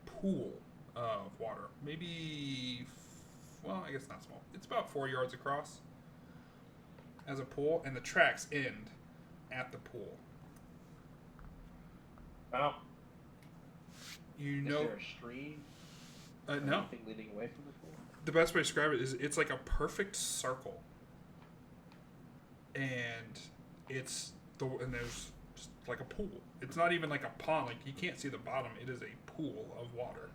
pool of water. Maybe, well, I guess not small. It's about 4 yards across as a pool, and the tracks end at the pool. Oh. Is there a stream? No. Anything leading away from the pool? The best way to describe it is it's like a perfect circle. And and there's just like a pool. It's not even like a pond. Like, you can't see the bottom. It is a pool of water.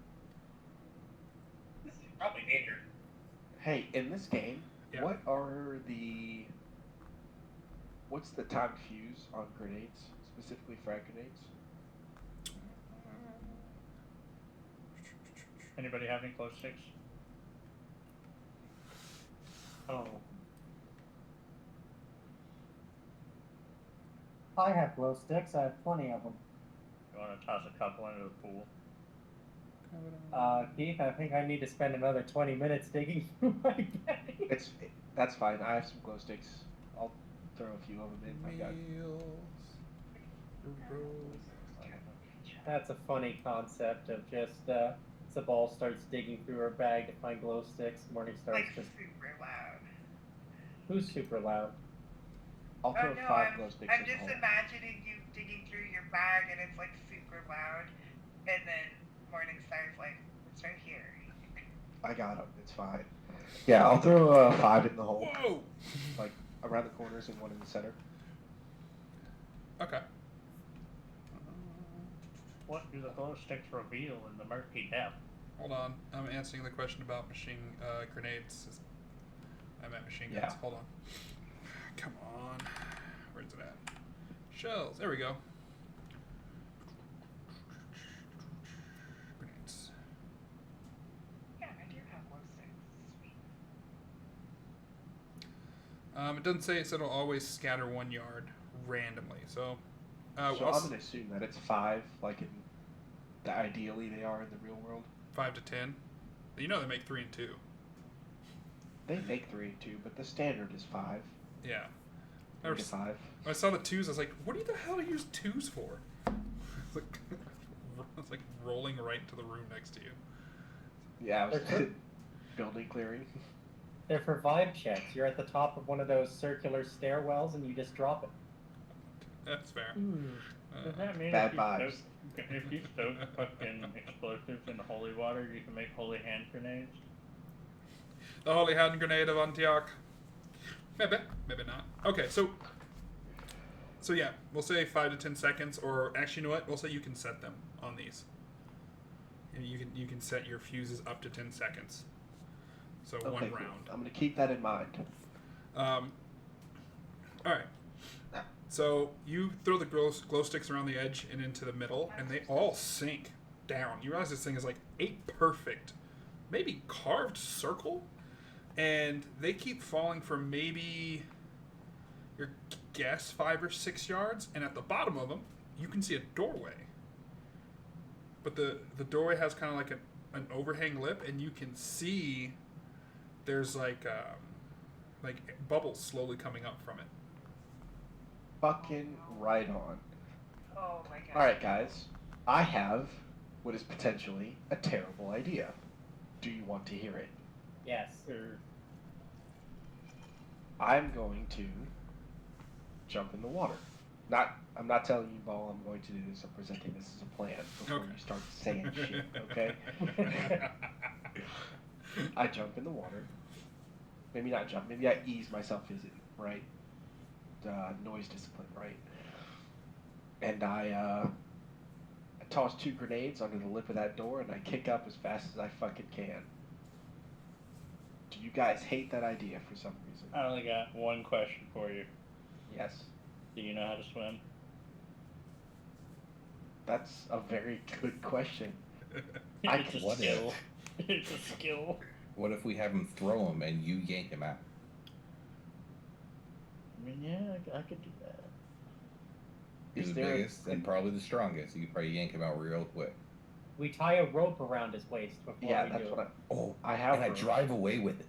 This is probably nature. Hey, in this game, Yeah. what's the time fuse on grenades, specifically frag grenades? Anybody have any glow sticks? Oh. I have glow sticks. I have plenty of them. You want to toss a couple into the pool? Keith, I think I need to spend another 20 minutes digging through my bag. That's fine. I have some glow sticks. I'll throw a few of them in. I got That's a funny concept of just Sabal starts digging through her bag to find glow sticks. Morningstar's Like just super loud. who's super loud. I'll throw no, 5 glow sticks I'm in the just hole. imagining you digging through your bag and it's like super loud, and then Morningstar's like, it's right here. I got them. It's fine. Yeah, I'll throw 5 in the hole. Whoa! Like around the corners and 1 in the center. Okay. What do the glow sticks reveal in the murky depth? Hold on. I'm answering the question about machine grenades. I meant machine guns. Yeah. Hold on. Come on. Where's it at? Shells. There we go. Grenades. Yeah, I do have glow sticks. Sweet. It doesn't say, so it'll always scatter 1 yard randomly. So, So I'm going to assume that it's 5, like ideally they are in the real world. 5 to 10. You know they make 3 and 2. They make 3 and 2, but the standard is 5. Yeah. 3 to 5. When I saw the 2s, I was like, what the hell do you use 2s for? It's like rolling right into the room next to you. Yeah, I was building clearing. They're for vibe checks. You're at the top of one of those circular stairwells and you just drop it. That's fair. Does that mean Bad if you vibes. if you stoke fucking explosives in holy water, you can make holy hand grenades? The Holy Hand Grenade of Antioch. Maybe not. Okay, so yeah, we'll say 5 to 10 seconds, or actually, you know what? We'll say you can set them on these. And you can set your fuses up to 10 seconds. So Okay, 1 cool. round. I'm going to keep that in mind. All right. So you throw the glow sticks around the edge and into the middle, and they all sink down. You realize this thing is like a perfect, maybe carved circle, and they keep falling for maybe your guess 5 or 6 yards, and at the bottom of them you can see a doorway. But the doorway has kind of like an overhang lip, and you can see there's like bubbles slowly coming up from it. Fucking right on. Oh my god. Alright, guys. I have what is potentially a terrible idea. Do you want to hear it? Yes. I'm going to jump in the water. I'm not telling you, Ball, I'm going to do this. I'm presenting this as a plan before Okay. you start saying shit, okay? I jump in the water. Maybe not jump. Maybe I ease myself physically, right? noise discipline, right? And I toss 2 grenades under the lip of that door, and I kick up as fast as I fucking can. Do you guys hate that idea for some reason? I only got one question for you. Yes. Do you know how to swim? That's a very good question. It's a What skill. if? It's a skill. What if we have him throw him and you yank him out? I mean, yeah, I could do that. He's Is the there a- biggest and probably the strongest. You could probably yank him out real quick. We tie a rope around his waist before Yeah, we that's do what it. Oh, I have. and I drive away with it.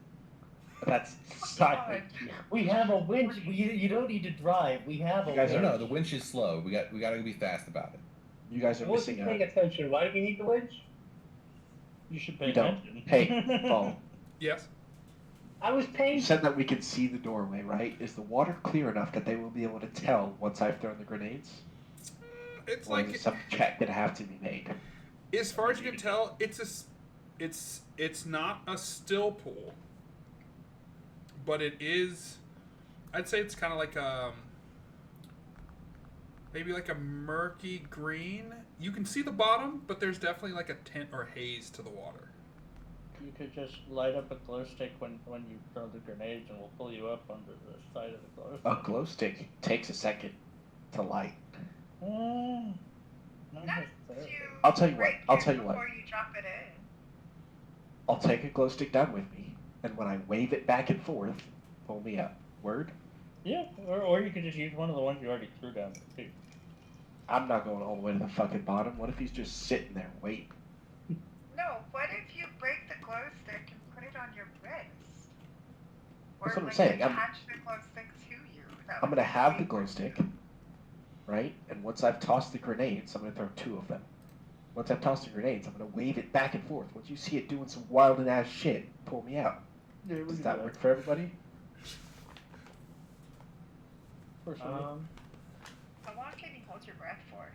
That's side. We have a winch. You don't need to drive. We have a You guys winch. are- No, the winch is slow. We got to be fast about it. You guys are I wasn't missing paying out. attention. Why do we need the winch? You should pay You don't. attention. Hey, Paul. Yes. I was You paying. said that we can see the doorway, right? Is the water clear enough that they will be able to tell once I've thrown the grenades? It's Or like, is it some check that have to be made? as far as you can tell, it's not a still pool, but it is. I'd say it's kind of like maybe like a murky green. You can see the bottom, but there's definitely like a tint or haze to the water. You could just light up a glow stick when you throw the grenades, and we'll pull you up under the side of the glow stick. A glow stick takes a second to light. Not Not necessarily. to I'll tell you what, break I'll it tell you what. Before you drop it in. I'll take a glow stick down with me, and when I wave it back and forth, pull me up. Word? Yeah, or you could just use one of the ones you already threw down there, too. I'm not going all the way to the fucking bottom. What if he's just sitting there waiting? No, what if you break the glow stick and put it on your wrist? Or That's what I'm like saying, I'm- attach the glow stick to you. That I'm would gonna be have the way glow more stick, secure. right? And once I've tossed the grenades, I'm gonna throw 2 of them. Once I've tossed the grenades, I'm gonna wave it back and forth. Once you see it doing some wild and ass shit, pull me out. Yeah, Does that work for everybody? Personally. How long can you hold your breath for?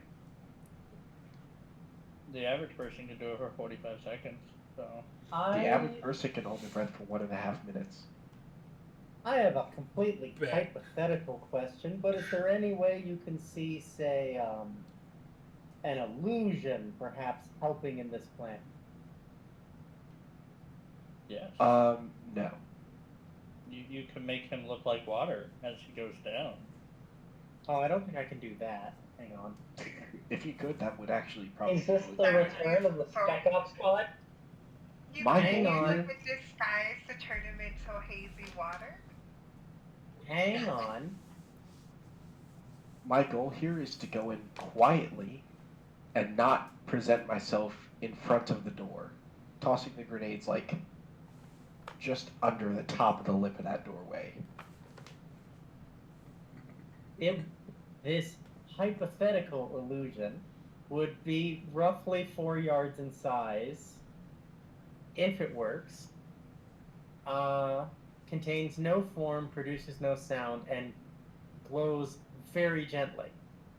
The average person can do it for 45 seconds, so... The average person can hold their breath for 1.5 minutes. I have a completely Bet. hypothetical question, but is there any way you can see, say, an illusion perhaps helping in this plan? Yes. No. You can make him look like water as he goes down. Oh, I don't think I can do that. Hang on. If you could, that would actually probably. Is this the return of the Spec Ops squad? You My can goal- use it with disguise to turn him into hazy water. Hang on. My goal here is to go in quietly and not present myself in front of the door, tossing the grenades like just under the top of the lip of that doorway. If this hypothetical illusion would be roughly 4 yards in size, if it works, contains no form, produces no sound, and glows very gently.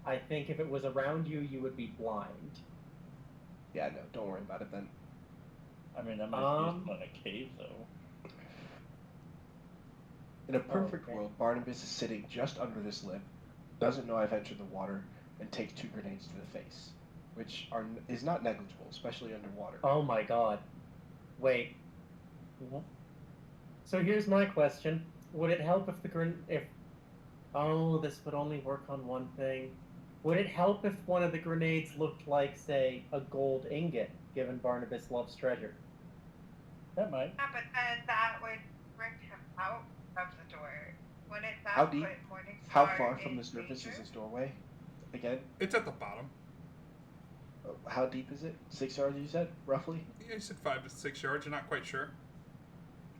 I think if it was around you, you would be blind. Yeah, no, don't worry about it then. I mean, that might be useful in a cave, though. In a perfect okay. world, Barnabas is sitting just under this lip, doesn't know I've entered the water, and takes 2 grenades to the face, which is not negligible, especially underwater. Oh my god. Wait. So here's my question. Would it help if this would only work on one thing. Would it help if one of the grenades looked like, say, a gold ingot, given Barnabas loves treasure? That might. Yeah, but then that would bring him out of the door. Wouldn't that How deep? put Morningstar How far from in the surface danger? is this doorway? Again, It's at the bottom. how deep is it? 6 yards, you said, roughly? You said 5 to 6 yards. You're not quite sure.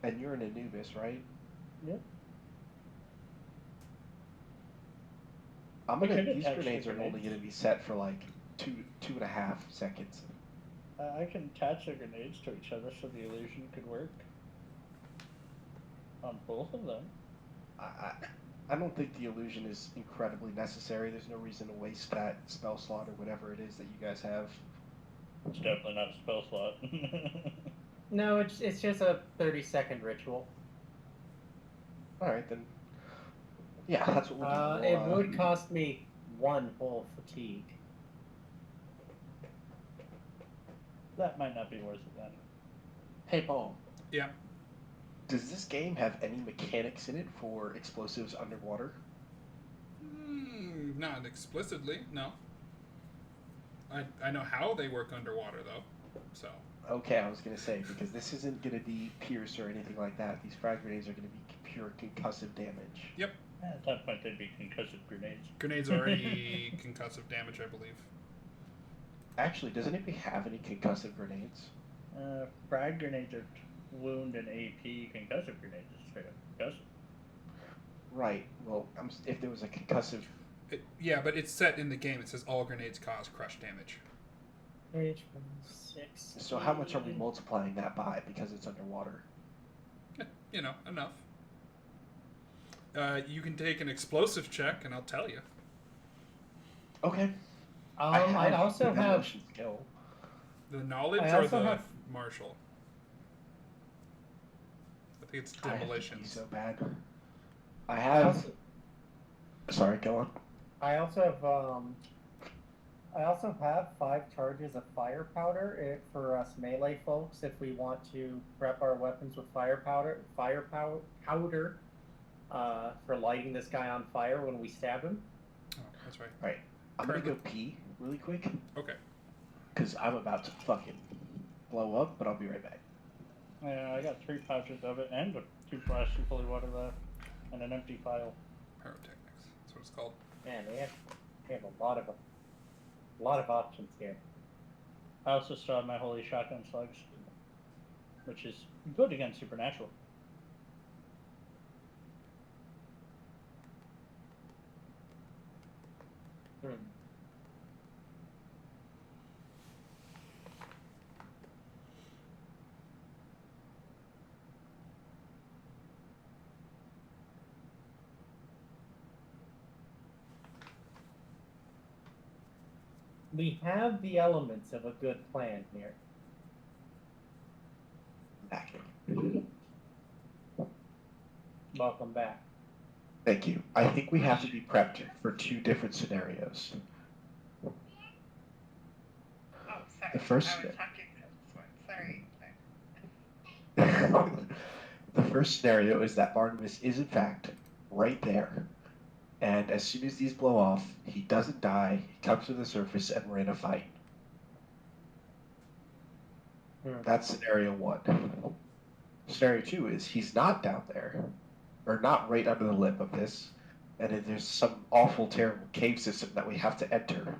And you're an Anubis, right? Yep. I'm We gonna. could These attach grenades the are only grenades. gonna be set for like 2.5 seconds. I can attach the grenades to each other so the illusion could work. On both of them. I don't think the illusion is incredibly necessary. There's no reason to waste that spell slot or whatever it is that you guys have. It's definitely not a spell slot. No, it's just a 30-second ritual. All right, then Yeah, that's what we'll do. It would cost me 1 whole fatigue. That might not be worth it then. Hey, Paul. Yeah. Does this game have any mechanics in it for explosives underwater? Not explicitly, no. I know how they work underwater, though, so... Okay, I was going to say, because this isn't going to be pierce or anything like that. These frag grenades are going to be pure concussive damage. Yep. At that point, they'd be concussive grenades. Grenades are already concussive damage, I believe. Actually, does anybody have any concussive grenades? Frag grenades are wound and AP. Concussive grenades is straight up concussive. Right. Well, if there was a concussive... Yeah, but it's set in the game. It says all grenades cause crush damage. Page 6. So how much are we multiplying that by because it's underwater? You know, enough. You can take an explosive check, and I'll tell you. Okay. I also have skill. The knowledge I or also the have- martial? I think it's I have to be demolitions. so bad. I have. Sorry, go on. I also have 5 charges of fire powder for us melee folks if we want to prep our weapons with fire powder for lighting this guy on fire when we stab him. Oh, that's right. Right. I'm gonna go pee really quick Okay. because I'm about to fucking blow up, but I'll be right back. Yeah, I got 3 pouches of it and 2 flasks of holy water left and an empty vial. Pyrotechnics. That's what it's called. Man, we have a lot of options here. I also still have my holy shotgun slugs, which is good against supernatural. We have the elements of a good plan here. Back. Welcome back. Thank you. I think we have to be prepped for 2 different scenarios. Oh, sorry. The first- I was talking to this one. Sorry. The first scenario is that Barnabas is in fact right there. And as soon as these blow off, he doesn't die, he comes to the surface, and we're in a fight. That's scenario 1. Scenario 2 is he's not down there, or not right under the lip of this, and then there's some awful, terrible cave system that we have to enter.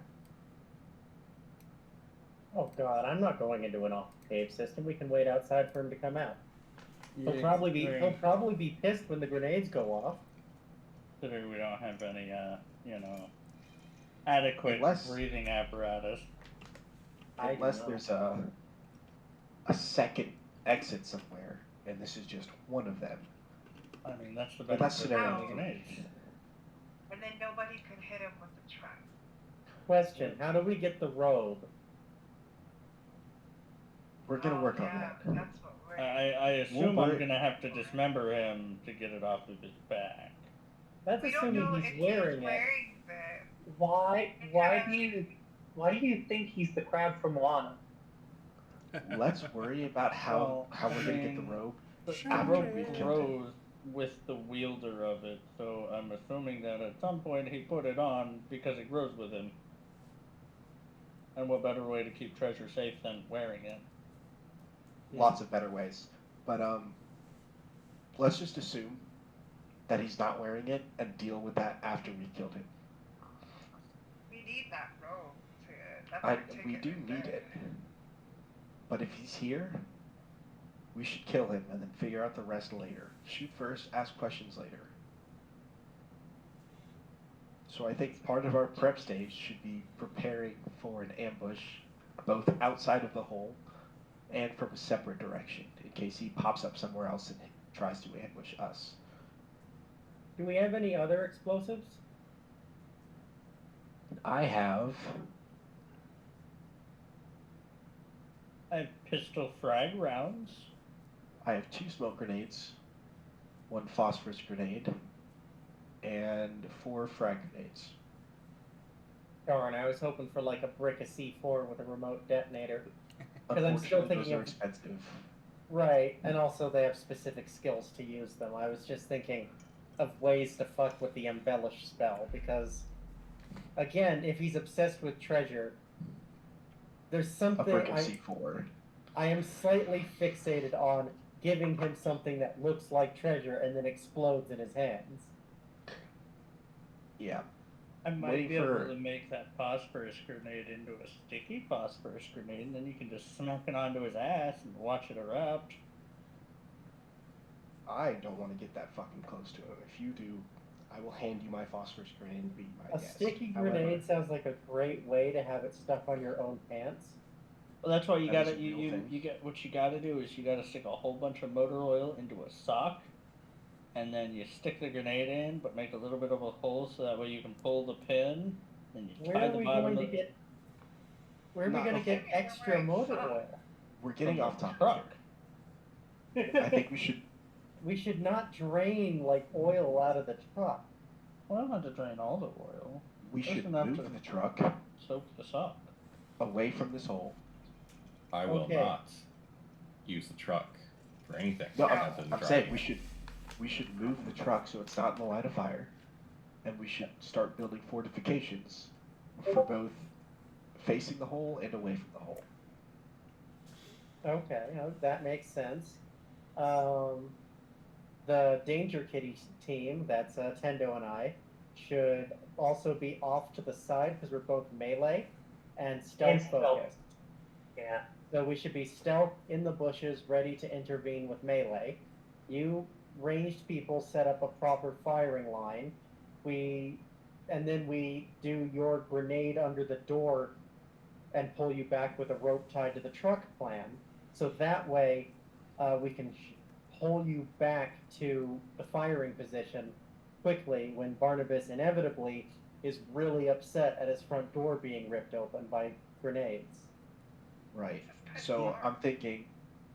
Oh god, I'm not going into an off cave system. We can wait outside for him to come out. He'll probably be pissed when the grenades go off. Considering we don't have any, adequate breathing apparatus. Unless there's a second exit somewhere, and this is just one of them. I mean, that's the But benefit that's of scenario the grenades. And then nobody could hit him with the truck. Question, how do we get the robe? We're gonna work on that. That's what we're... I assume I'm gonna have to dismember him to get it off of his back. That's we don't assuming know he's if wearing he's it. wearing the... Why do you think he's the crab from Moana? Let's worry about how we're gonna get the robe. The After rope we've killed him. grows with the wielder of it, so I'm assuming that at some point he put it on because it grows with him. And what better way to keep treasure safe than wearing it? Lots of better ways. But let's just assume that he's not wearing it and deal with that after we killed him. We need that robe to... That's our We ticket do right need there. it. But if he's here, we should kill him and then figure out the rest later. Shoot first, ask questions later. So I think part of our prep stage should be preparing for an ambush, both outside of the hole and from a separate direction, in case he pops up somewhere else and tries to ambush us. Do we have any other explosives? I have... I have pistol frag rounds. I have 2 smoke grenades, 1 phosphorus grenade, and 4 frag grenades. Darn, I was hoping for like a brick of C4 with a remote detonator. Because I'm still Unfortunately, thinking those are of expensive. right, and also they have specific skills to use them. I was just thinking of ways to fuck with the embellish spell because, again, if he's obsessed with treasure, there's A something brick of C4. I am slightly fixated on giving him something that looks like treasure and then explodes in his hands. Yeah. I might Waiting be able for- to make that phosphorus grenade into a sticky phosphorus grenade, and then you can just smack it onto his ass and watch it erupt. I don't want to get that fucking close to him. If you do, I will hand you my phosphorus grenade and be my A guest. sticky However, grenade sounds like a great way to have it stuck on your own pants. Well, that's why you That is gotta a real thing. you get what you gotta do is you gotta stick a whole bunch of motor oil into a sock, and then you stick the grenade in, but make a little bit of a hole so that way you can pull the pin. Then you Where tie are the we bottom going to of get? Where are we Not going to get before- extra motor oil? we're getting from off the topic truck. here. I think we should. We should not drain like oil out of the truck. Well, I don't have to drain all the oil. We Just should enough move to- the truck Soak the sock. away from this hole. I will Okay. not use the truck for anything. No, other than I'm driving saying it. we should move the truck so it's not in the line of fire, and we should start building fortifications for both facing the hole and away from the hole. Okay, that makes sense. The Danger Kitty team, that's Tendo and I, should also be off to the side because we're both melee and stealth focused. Yeah. So we should be stealth in the bushes, ready to intervene with melee. You ranged people set up a proper firing line. And then we do your grenade under the door and pull you back with a rope tied to the truck plan. So that way, we can pull you back to the firing position quickly when Barnabas inevitably is really upset at his front door being ripped open by grenades. Right. So I'm thinking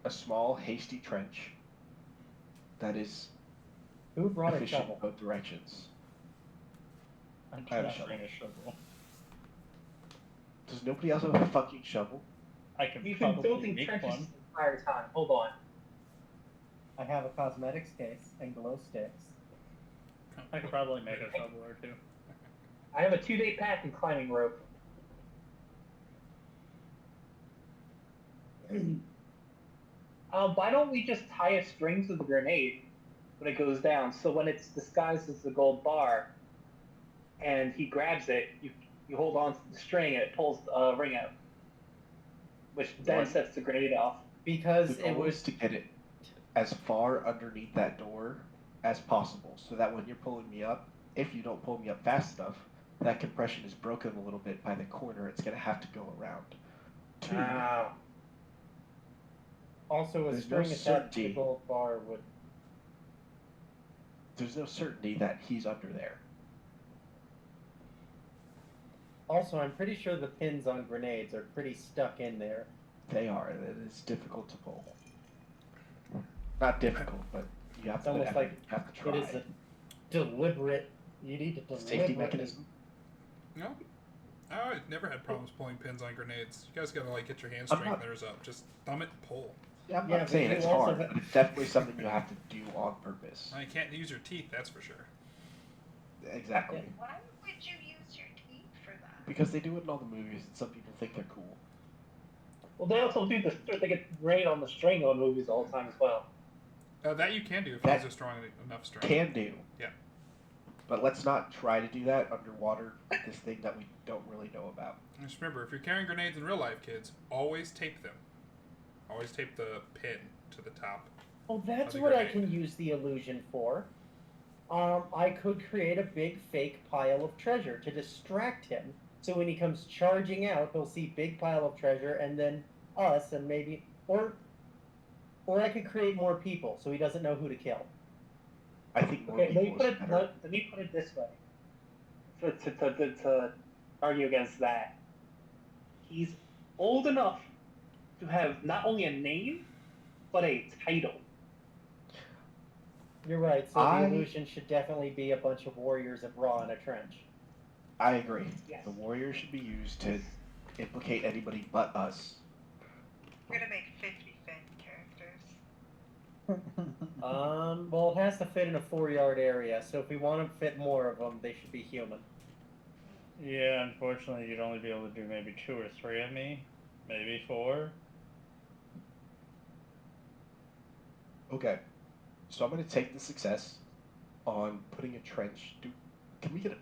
a small, hasty trench that is Who brought a efficient shovel? in both directions. I I have a cannot shovel. bring a shovel. Does nobody else have a fucking shovel? I can You've been probably building make trenches one. the entire time. Hold on. I have a cosmetics case and glow sticks. I could probably make a shovel or two. I have a 2-day pack in climbing rope. Why don't we just tie a string to the grenade when it goes down? So when it's disguised as the gold bar, and he grabs it, you hold on to the string and it pulls the ring out, which then What? sets the grenade off. Because The it goal was is to get it as far underneath that door as possible, so that when you're pulling me up, if you don't pull me up fast enough, that compression is broken a little bit by the corner it's going to have to go around. Two, also a There's string no attached to the certainty. gold bar would. there's no certainty that he's under there. Also, I'm pretty sure the pins on grenades are pretty stuck in there. They are. It is difficult to pull. Not difficult, but you have It's to almost like you have to try. it is a deliberate. You need to deliberately. Safety mechanism. No, I never had problems pulling pins on grenades. You guys gotta like get your hand I'm strength not- theirs up. Just thumb it, and pull. Yeah, I'm Yeah, not but saying you it's also hard, ha- but it's definitely something you have to do on purpose. I can't use your teeth, that's for sure. Exactly. Why would you use your teeth for that? Because they do it in all the movies, and some people think they're cool. Well, they also do they get grenade on the string on movies all the time as well. That you can do if That you use a strong enough string. Can do. Yeah. But let's not try to do that underwater with this thing that we don't really know about. Just remember, if you're carrying grenades in real life, kids, always tape them. Always tape the pin to the top. Oh, that's of the what I grenade. can use the illusion for. I could create a big fake pile of treasure to distract him. So when he comes charging out, he'll see big pile of treasure and then us and maybe or I could create more people so he doesn't know who to kill. I think more Okay, let me people put is it. better. Let me put it this way. To argue against that, he's old enough to have not only a name, but a title. You're right. So I- the illusion should definitely be a bunch of warriors of Raw in a trench. I agree. Yes. The warrior should be used to implicate anybody but us. We're gonna make 50 Finn characters. Well, it has to fit in a 4-yard area, so if we want to fit more of them, they should be human. Yeah, unfortunately, you'd only be able to do maybe 2 or 3 of me, maybe 4. Okay. So I'm going to take the success on putting a trench. Can we get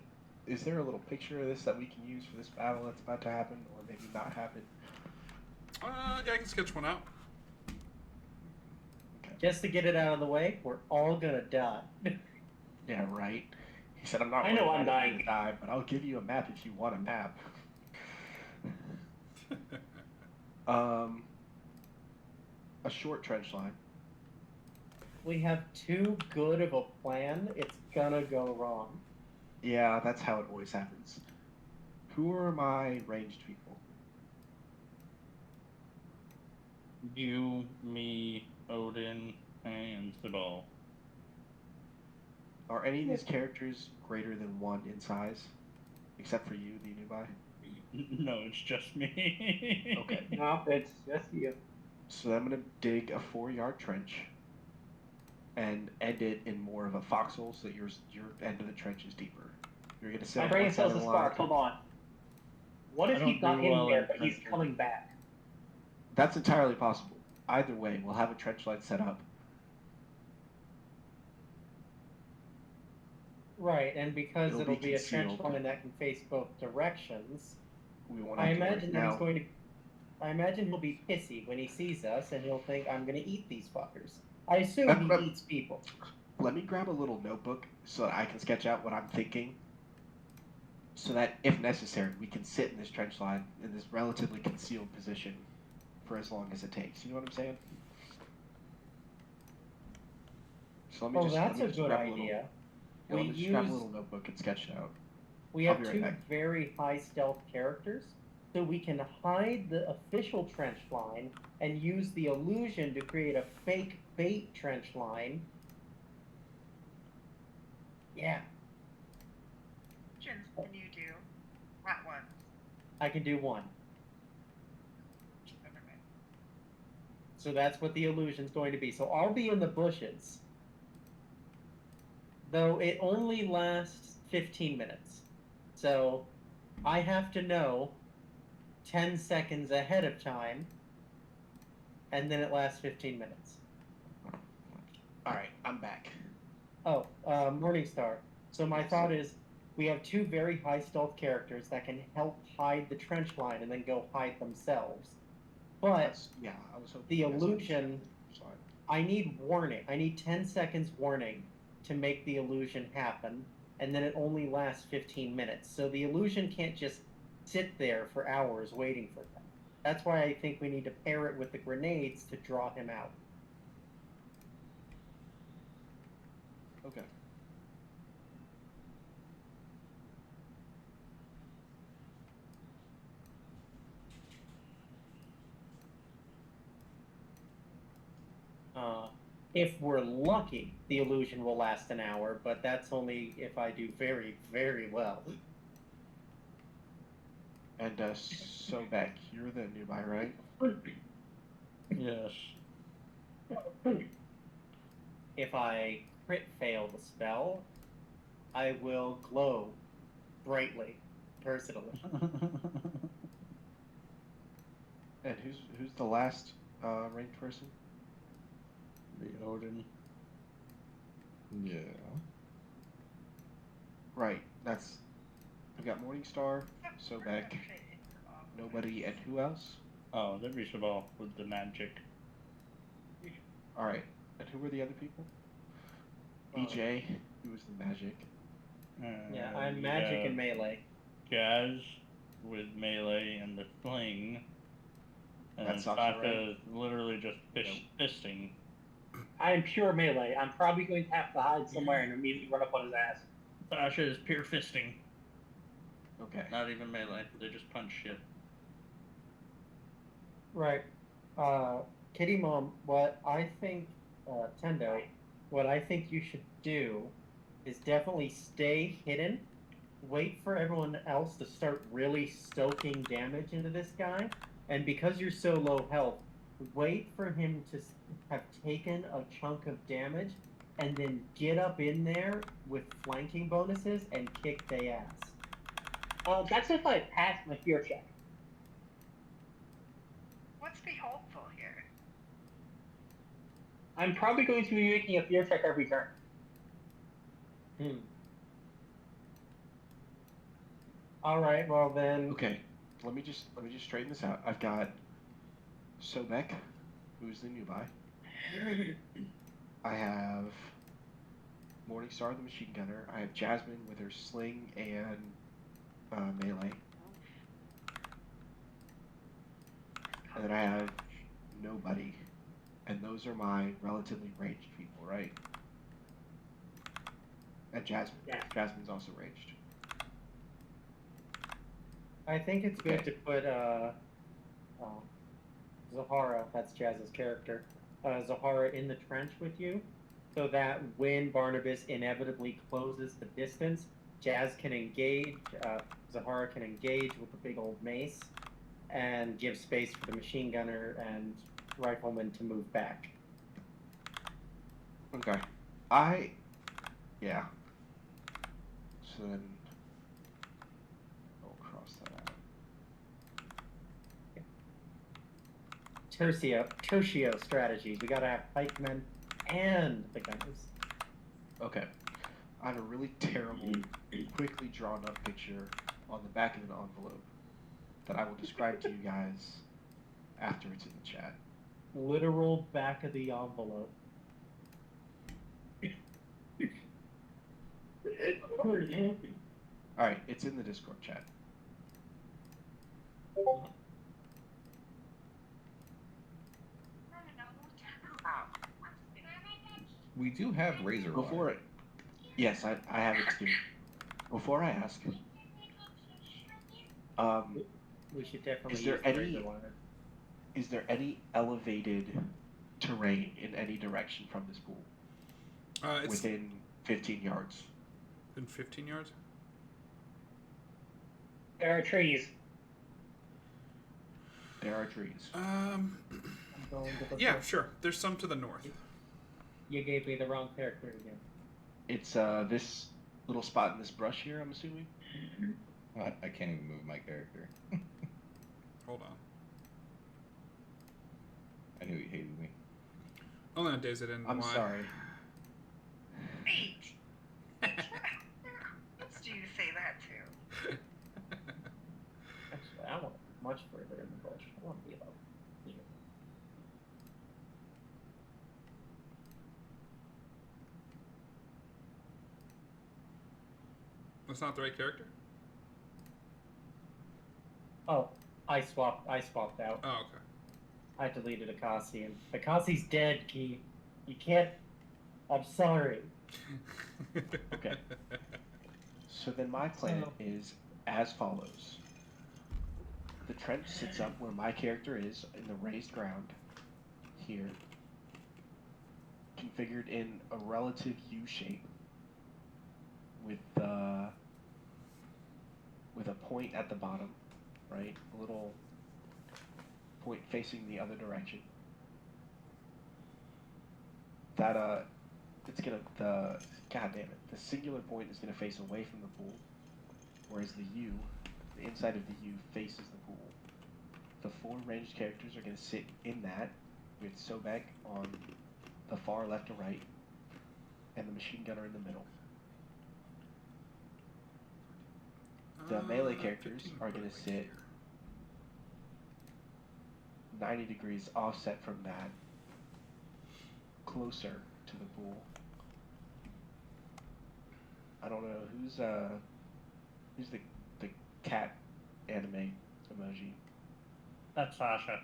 is there a little picture of this that we can use for this battle that's about to happen, or maybe not happen? Yeah, I can sketch one out. Just to get it out of the way, we're all gonna die. Yeah, right. He said, I'm not I know worried I'm about it dying. to die, but I'll give you a map if you want a map. A short trench line. We have too good of a plan, it's gonna go wrong. Yeah, that's how it always happens. Who are my ranged people? You, me, Odin, and Sabal. Are any of these characters greater than 1 in size? Except for you, the Nubai? No, it's just me. Okay. No, it's just you. So I'm going to dig a 4-yard trench and end it in more of a foxhole so that your end of the trench is deeper. You're going to sit My on brain one side cells of a the spark. line. Hold on. What I if don't he's not do in well there, in but he's trenches. coming back? That's entirely possible. Either way, we'll have a trench line set up. Right, and because It'll it'll be be a trench concealed. line that can face both directions, We won't I have to worry. imagine that Now, he's going to. I imagine he'll be pissy when he sees us, and he'll think I'm going to eat these fuckers. I assume he eats people. let me grab a little notebook so that I can sketch out what I'm thinking. So that, if necessary, we can sit in this trench line in this relatively concealed position for as long as it takes. You know what I'm saying? So let me Oh, just, that's let me a just good grab a little, idea. yeah, let We me just grab a use- little notebook and sketch it out. We I'll have be right 2 back. very high stealth characters, so we can hide the official trench line and use the illusion to create a fake bait trench line. Yeah, Actions can you do? Not one. I can do 1. Never mind. So that's what the illusion's going to be. So I'll be in the bushes. Though it only lasts 15 minutes. So I have to know 10 seconds ahead of time, and then it lasts 15 minutes. Alright, I'm back. Oh, Morningstar. So my Yes. thought is we have 2 very high stealth characters that can help hide the trench line and then go hide themselves. But Yeah, I was hoping the you guys illusion- understood the trench line. I need warning. I need 10 seconds warning to make the illusion happen, and then it only lasts 15 minutes. So the illusion can't just sit there for hours waiting for them. That's why I think we need to pair it with the grenades to draw him out. Okay. If we're lucky, the illusion will last an hour, but that's only if I do very, very well. And so Beck, you're the nearby, right? Yes. If I crit fail the spell, I will glow brightly, personally. And who's the last ranged person? The Odin. Yeah. Right. That's. We've got Morningstar, We're Sobek, gonna fit into all of nobody, this. and who else? Oh, there'd be Sabal with the magic. All right. And who were the other people? EJ, who was the magic. Yeah, I'm magic and melee. Gaz with melee and the fling. And That sounds Sasha right. is literally just fisting. I am pure melee. I'm probably going to have to hide somewhere and immediately run up on his ass. Sasha is pure fisting. Okay. Not even melee. They just punch shit. Right. Kitty Mom, what I think, Tendo, what I think you should do is definitely stay hidden. Wait for everyone else to start really stoking damage into this guy, and because you're so low health, wait for him to have taken a chunk of damage, and then get up in there with flanking bonuses and kick their ass. That's if I pass my fear check. Let's be hopeful here. I'm probably going to be making a fear check every turn. All right, well then. Okay, let me just straighten this out. I've got Sobek, who's the newbie. I have Morningstar, the machine gunner. I have Jasmine with her sling and melee. And then I have nobody. And those are my relatively ranged people, right? And Jasmine. Yeah. Jasmine's also ranged. I think it's good Okay. to put Zahara, that's Jazz's character, Zahara in the trench with you, so that when Barnabas inevitably closes the distance, Jazz can engage, Zahara can engage with the big old mace, and give space for the machine gunner and rifleman to move back. Okay. Yeah. So then I'll cross that out. Tertio strategy. We gotta have pikemen and the gunners. Okay. I have a really terrible, quickly drawn up picture on the back of an envelope that I will describe to you guys after it's in the chat. Literal back of the envelope. Alright, it's in the Discord chat. We do have Razor Before it, yes, I have it too. Before I ask, We should definitely Is there use the any- razor wire. is there any elevated terrain in any direction from this pool It's within 15 yards? in 15 yards. There are trees. There are trees. I'm going to the Yeah, sure. There's some to the north. You gave me the wrong character again. It's this little spot in this brush here, I'm assuming. I can't even move my character. Hold on. I knew he hated me. Only on days it in. I'm why? sorry. Wait. Let's do you say that too? Actually, I want much further in the bush. I want to be about here. That's not the right character. Oh, I swapped out. Oh, okay. I deleted Akasi, and Akasi's dead, Key. You can't. I'm sorry. Okay. So then my plan So- is as follows. The trench sits up where my character is in the raised ground here, configured in a relative U shape with a point at the bottom, right? A little point facing the other direction. That it's gonna god damn it, the singular point is gonna face away from the pool, whereas the inside of the U faces the pool. The 4 ranged characters are gonna sit in that with Sobek on the far left or right, and the machine gunner in the middle. The melee characters 15 are gonna right sit here. 90 degrees offset from that, closer to the pool. I don't know who's the cat anime emoji. That's Sasha.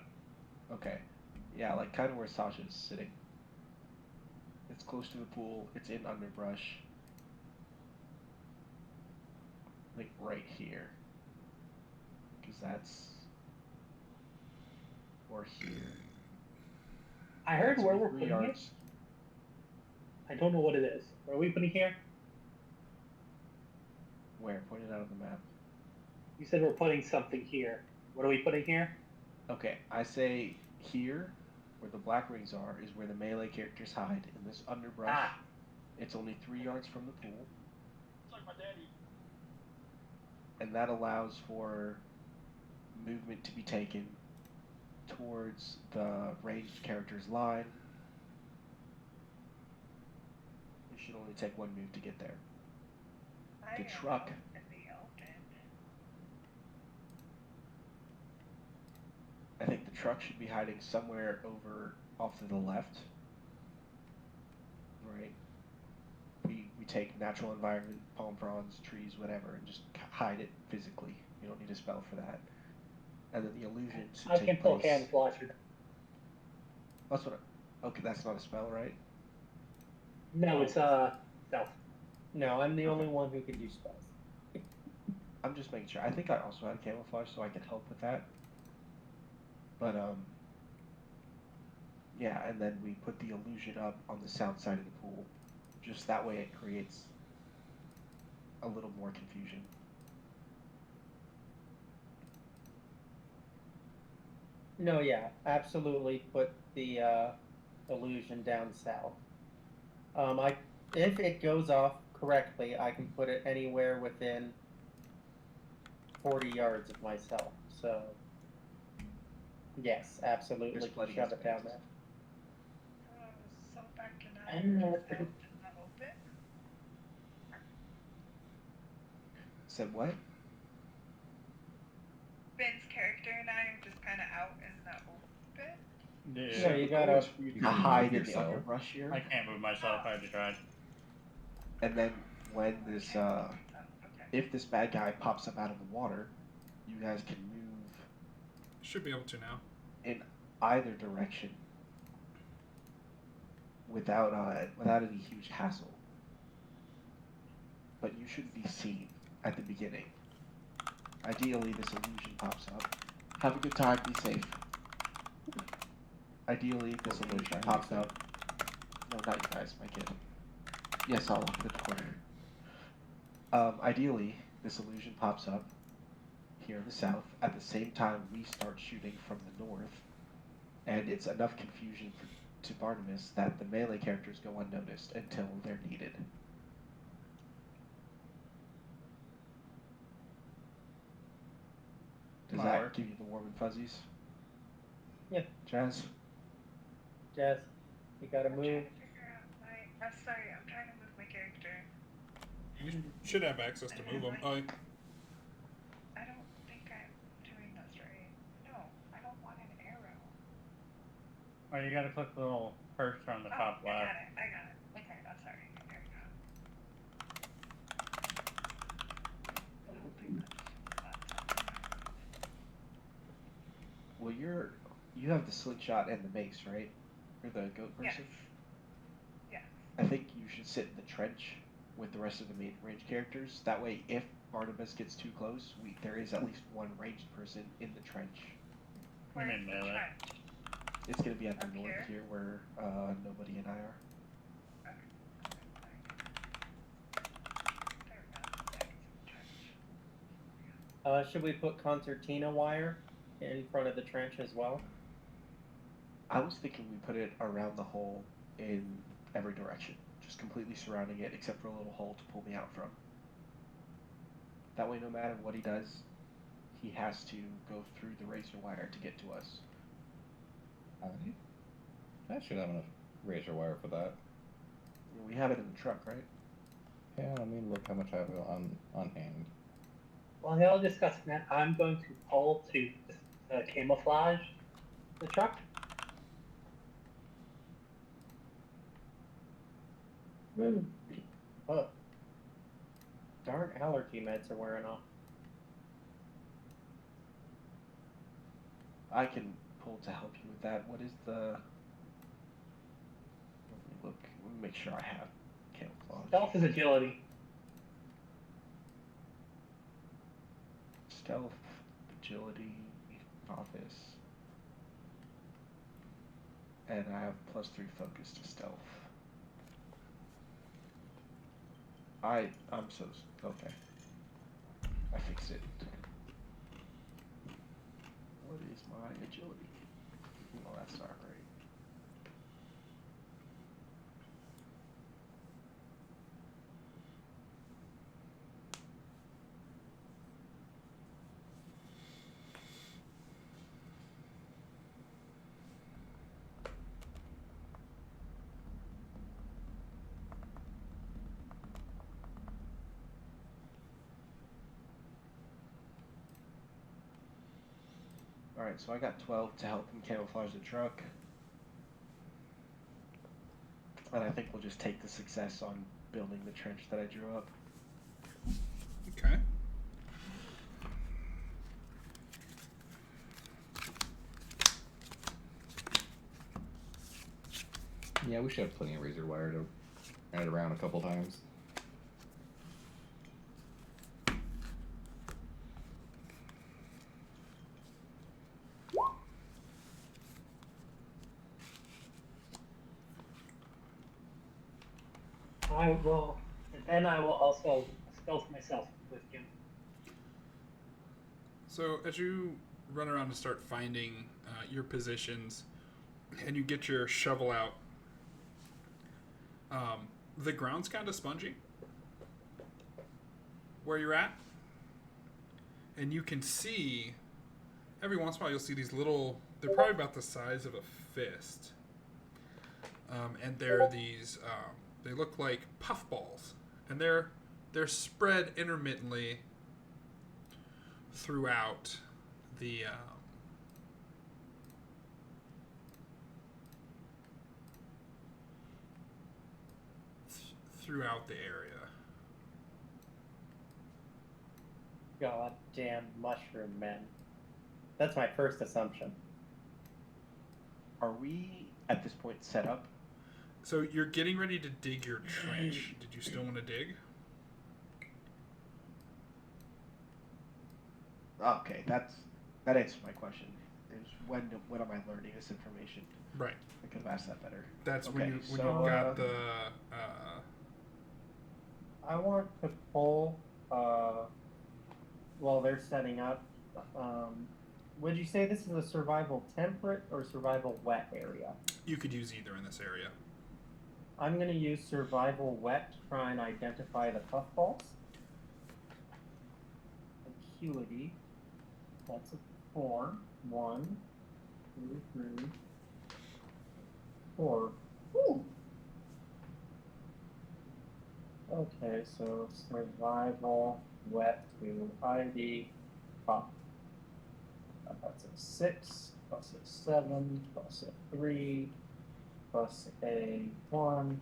Okay, yeah, like kind of where Sasha's sitting. It's close to the pool. It's in underbrush. Like right here, because that's or here. I heard That's where we're 3 putting it. yards. I don't know what it is. What are we putting here? Where? Point it out on the map. You said we're putting something here. What are we putting here? Okay, I say here, where the black rings are, is where the melee characters hide in this underbrush. Ah. It's only 3 yards from the pool, It's like my daddy. and that allows for movement to be taken towards the ranged character's line. It should only take 1 move to get there. I The am truck. out in the open. I think the truck should be hiding somewhere over off to the left. Right. We take natural environment, palm fronds, trees, whatever, and just hide it physically. You don't need a spell for that. And then the illusion should I take can pull place. camouflage. That's what. Okay, that's not a spell, right? No, it's stealth. No, I'm the Okay. only one who can do spells. I'm just making sure. I think I also had camouflage, so I can help with that. But yeah, and then we put the illusion up on the south side of the pool. Just that way, it creates a little more confusion. No, yeah, absolutely put the illusion down south. If it goes off correctly, I can put it anywhere within 40 yards of myself. So, yes, absolutely There's plenty shove of it down space. there. So back in And, out in the open. Said what? Ben's character and I are just kind of out in the open. Yeah. So you The gotta- goal is for you To to hide move in the yourself. underbrush here, I can't move myself. I had to try. and then when this Okay. if this bad guy pops up out of the water, you guys can move Should be able to now. in either direction without any huge hassle. But you shouldn't be seen at the beginning. Ideally, this illusion pops up. Have a good time. Be safe. Ideally, this illusion pops up. No, not you guys. My kid. Yes, I'll lock the corner. Ideally, this illusion pops up here in the south at the same time we start shooting from the north, and it's enough confusion to Barnabas that the melee characters go unnoticed until they're needed. Does Might that work. give you the warm and fuzzies? Yeah. Jazz? Jess, you gotta I'm move. trying to figure out my. I'm sorry. I'm trying to move my character. You should have access to move them. Oh, I don't think I'm doing this right. No, I don't want an arrow. Oh, you gotta click the little perch on the top I got left. it. I got it. Okay, I'm sorry. There we go. I don't think that's Well, you have the slingshot and the mace, right? You're the goat Yes. person? Yes. I think you should sit in the trench with the rest of the main range characters. That way, if Barnabas gets too close, there is at least one ranged person in the trench. I'm Where's in the melee. trench? It's gonna be at the Up north here? here where nobody and I are. There we go. Back to the trench. Should we put concertina wire in front of the trench as well? I was thinking we put it around the hole in every direction, just completely surrounding it except for a little hole to pull me out from. That way, no matter what he does, he has to go through the razor wire to get to us. I should have enough razor wire for that. We have it in the truck, right? Yeah, let me look how much I have on hand. While y'all discussing that, I'm going to pull to camouflage the truck. Oh. Darn allergy meds are wearing off. I can pull to help you with that. What is the... Let me look. Let me make sure I have camouflage. Stealth is agility. Stealth, agility, office. And I have +3 focus to stealth. I'm so okay. I fixed it. What is my agility? Well, that's not right. Alright, so I got 12 to help him camouflage the truck. And I think we'll just take the success on building the trench that I drew up. Okay. Yeah, we should have plenty of razor wire to add around a couple times. I will, and then I will also stealth myself with him. So as you run around and start finding your positions, and you get your shovel out, the ground's kind of spongy where you're at, and you can see every once in a while you'll see these little. They're probably about the size of a fist, and they're these. They look like puffballs, and they're spread intermittently throughout the throughout the area. Goddamn mushroom men. That's my first assumption. Are we, at this point, set up? So you're getting ready to dig your trench. Did you still want to dig? Okay, that answers my question. Is when am I learning this information? Right. I could have asked that better. That's Okay, when you so, got the. I want to pull, while they're setting up, would you say this is a survival temperate or survival wet area? You could use either in this area. I'm going to use survival wet to try and identify the puffballs. Acuity. That's a 4. 1, 2, 3, 4. Ooh. Okay, so survival wet to ID pop. That's a 6, plus a 7, plus a 3, plus a 1.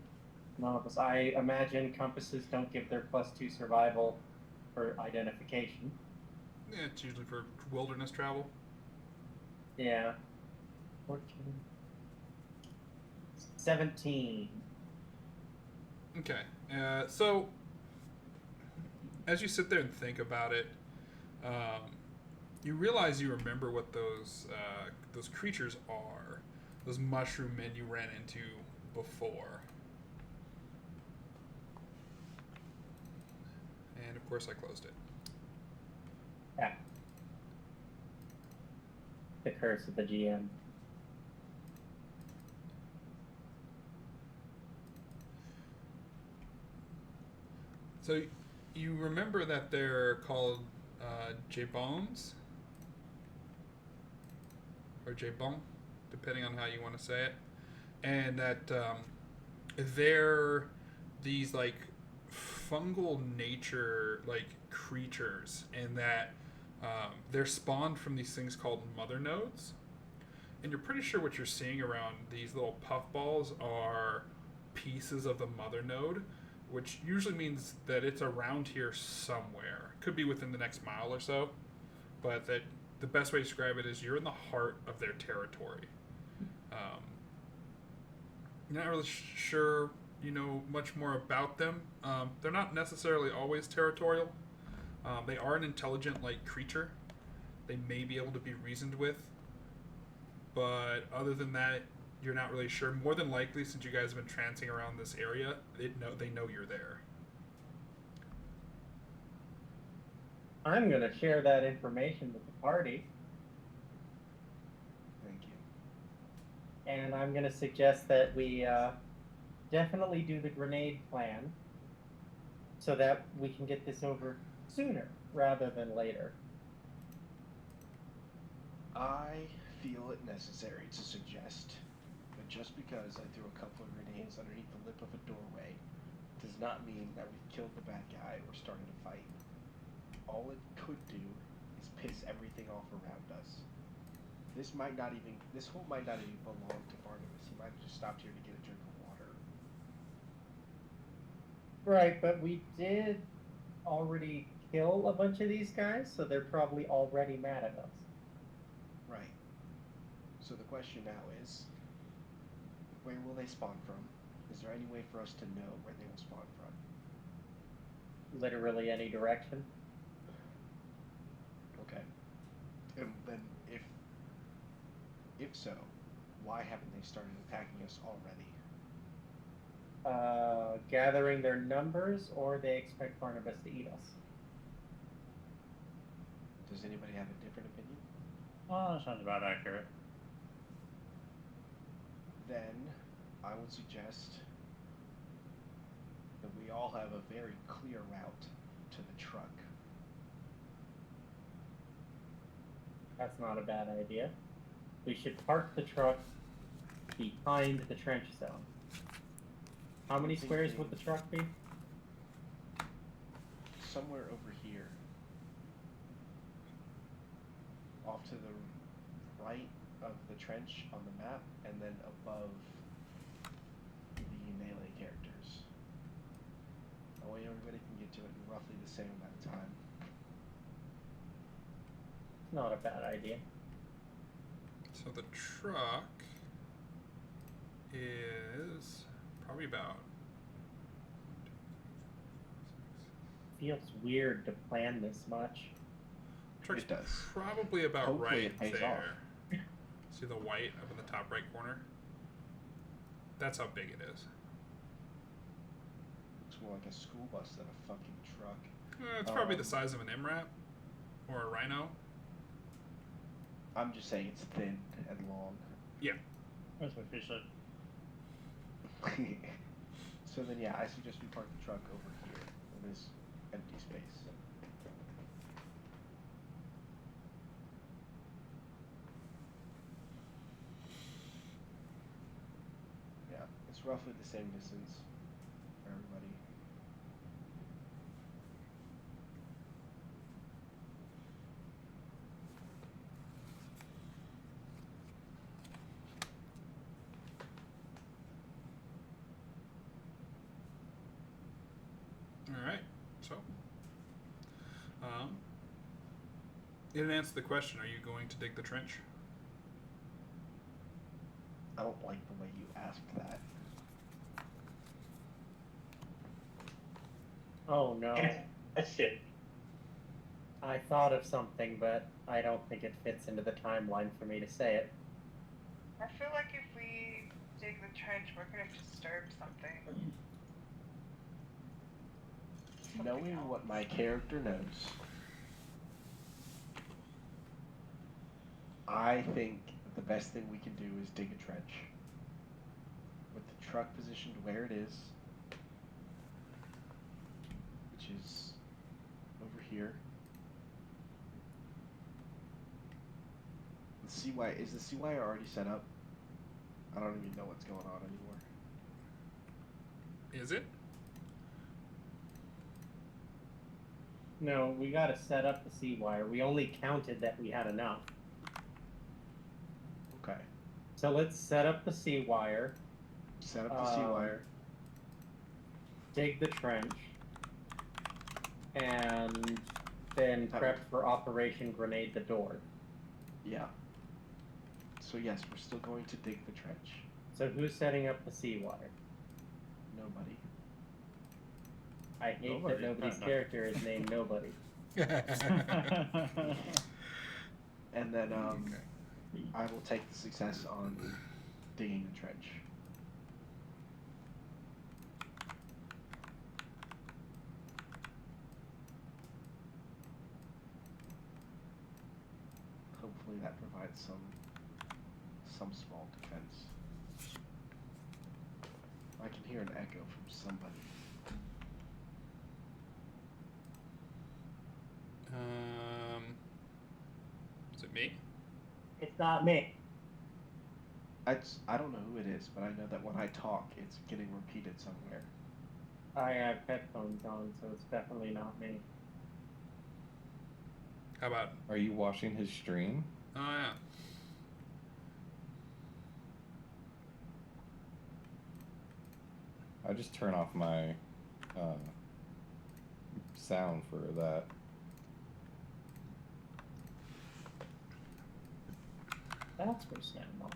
None of us. I imagine compasses don't give their +2 survival for identification. Yeah, it's usually for wilderness travel. Yeah. 14. 17. Okay. So, as you sit there and think about it, you realize you remember what those creatures are. Those mushroom men you ran into before. And of course I closed it. Yeah. The curse of the GM. So you remember that they're called J-bones? Or J-bone, depending on how you want to say it. And that they're these like fungal nature like creatures, and that they're spawned from these things called mother nodes. And you're pretty sure what you're seeing around these little puffballs are pieces of the mother node, which usually means that it's around here somewhere. Could be within the next mile or so, but that the best way to describe it is you're in the heart of their territory. You're not really sure, much more about them. They're not necessarily always territorial. They are an intelligent, creature. They may be able to be reasoned with, but other than that, you're not really sure. More than likely, since you guys have been trancing around this area, they know you're there. I'm going to share that information with the party, Thank you. and I'm going to suggest that we definitely do the grenade plan so that we can get this over sooner rather than later. I feel it necessary to suggest that just because I threw a couple of grenades underneath the lip of a doorway does not mean that we've killed the bad guy or started a fight. All it could do is piss everything off around us. This hole might not even belong to Barnabas. He might have just stopped here to get a drink of water. Right, but we did already kill a bunch of these guys, so they're probably already mad at us. Right. So the question now is, where will they spawn from? Is there any way for us to know where they will spawn from? Literally any direction. Okay. And then if so, why haven't they started attacking us already? Gathering their numbers, or they expect Barnabas to eat us. Does anybody have a different opinion? Oh, that sounds about accurate. Then I would suggest that we all have a very clear route to the truck. That's not a bad idea. We should park the truck behind the trench zone. How many squares would the truck be? Somewhere over here. Off to the right of the trench on the map, and then above the melee characters. That way everybody can get to it in roughly the same amount of time. Not a bad idea. So the truck is probably about. Feels weird to plan this much. Truck's It does. probably about Hopefully right it pays there. See the white up in the top right corner? That's how big it is. Looks more like a school bus than a fucking truck. It's probably the size of an MRAP or a Rhino. I'm just saying it's thin and long. Yeah. That's what she said. So then, yeah, I suggest we park the truck over here in this empty space. Yeah, it's roughly the same distance for everybody. All right. So, you didn't answer the question. Are you going to dig the trench? I don't like the way you asked that. Oh no. That's shit. I thought of something, but I don't think it fits into the timeline for me to say it. I feel like if we dig the trench, we're gonna disturb something. Knowing what my character knows, I think the best thing we can do is dig a trench. With the truck positioned where it is, which is over here. Is the CY already set up? I don't even know what's going on anymore. Is it? No, we gotta set up the C-wire. We only counted that we had enough. Okay. So let's set up the C-wire, Set up the C-wire. dig the trench, and then That prep for Operation Grenade the Door. Yeah. So yes, we're still going to dig the trench. So who's setting up the C-wire? Nobody. I hate Nobody. that nobody's No. character is named Nobody. And then Okay. I will take the success on digging the trench. hopefully that provides some small defense. I can hear an echo from somebody. Is it me? It's not me. I don't know who it is, but I know that when I talk, it's getting repeated somewhere. I have headphones on, so it's definitely not me. How about? Are you watching his stream? Oh yeah. I just turn off my sound for that. That's understandable.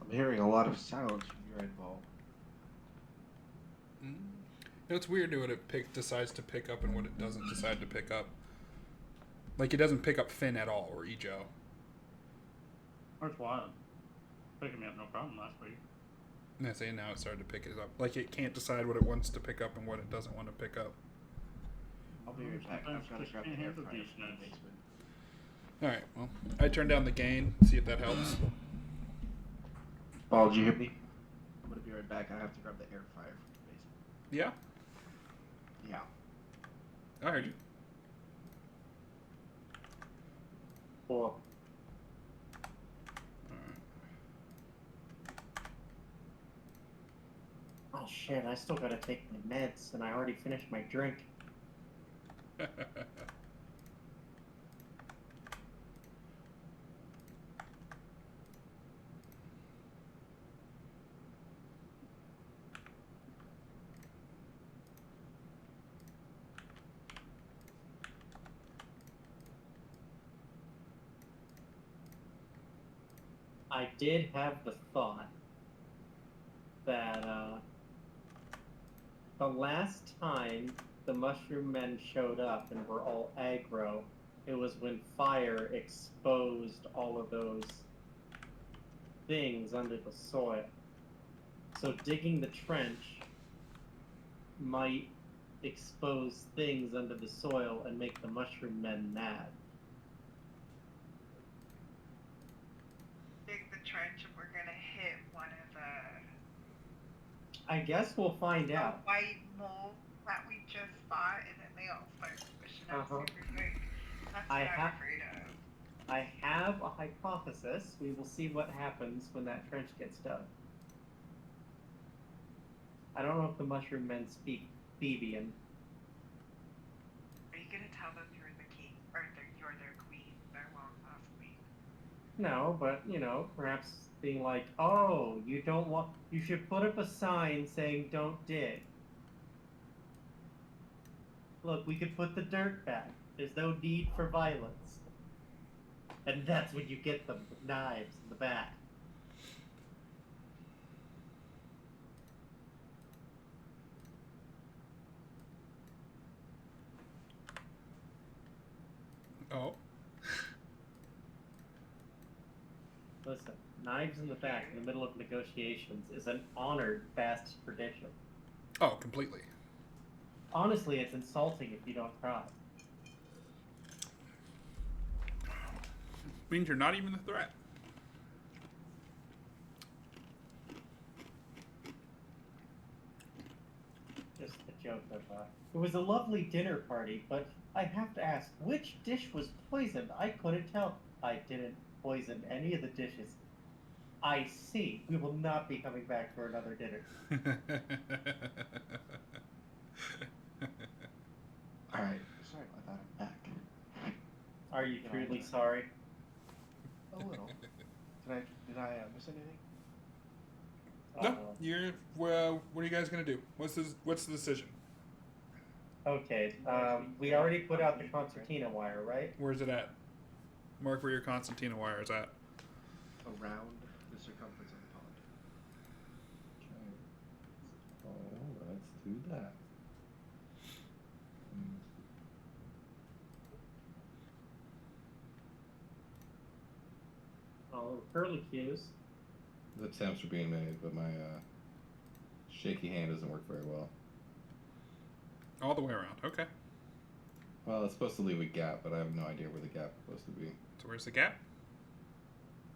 I'm hearing a lot of sounds from your end, Ball. You know, it's weird what it decides to pick up and what it doesn't decide to pick up. Like, it doesn't pick up Finn at all, or Ejo. That's wild. Picking me up no problem last week. And I say now it started to pick it up. Like, it can't decide what it wants to pick up and what it doesn't want to pick up. I'll be right back. I've got to grab the air fryer from the basement. Alright, well, I turned down the gain, see if that helps. Ball, did you hear me? I'm going to be right back. I have to grab the air fryer from the basement. Yeah? Yeah. I heard you. Cool. Oh shit, I still gotta take my meds, and I already finished my drink. I did have the thought that the last time the Mushroom Men showed up and were all aggro, it was when fire exposed all of those things under the soil. So digging the trench might expose things under the soil and make the Mushroom Men mad. Dig the trench and we're gonna hit one of the I guess we'll find out. white mold that we just fought, and then they all start pushing out super quick. That's what I'm afraid of. I have a hypothesis. We will see what happens when that trench gets dug. I don't know if the Mushroom Men speak Thebian. Are you gonna tell them you're the king, or you're their queen, their long lost queen? No, but you know, perhaps being like, "Oh, you don't want. You should put up a sign saying don't dig." Look, we could put the dirt back. There's no need for violence. And that's when you get them with knives in the back. Oh. Listen, knives in the back in the middle of negotiations is an honored fast tradition. Oh, completely. Honestly, it's insulting if you don't cry. Means you're not even a threat. Just a joke of it was a lovely dinner party, but I have to ask, which dish was poisoned? I couldn't tell. I didn't poison any of the dishes. I see. We will not be coming back for another dinner. Alright, sorry about that. I'm back. Are you truly sorry? A little. Did I miss anything? No, you're. Well, what are you guys gonna do? What's the decision? Okay, we already put out the concertina wire, right? Where's it at? Mark where your concertina wire is at. Around the circumference of the pond. Let's do that. Oh, curlicues. The attempts are being made, but my shaky hand doesn't work very well. All the way around. Okay. Well, it's supposed to leave a gap, but I have no idea where the gap is supposed to be. So where's the gap?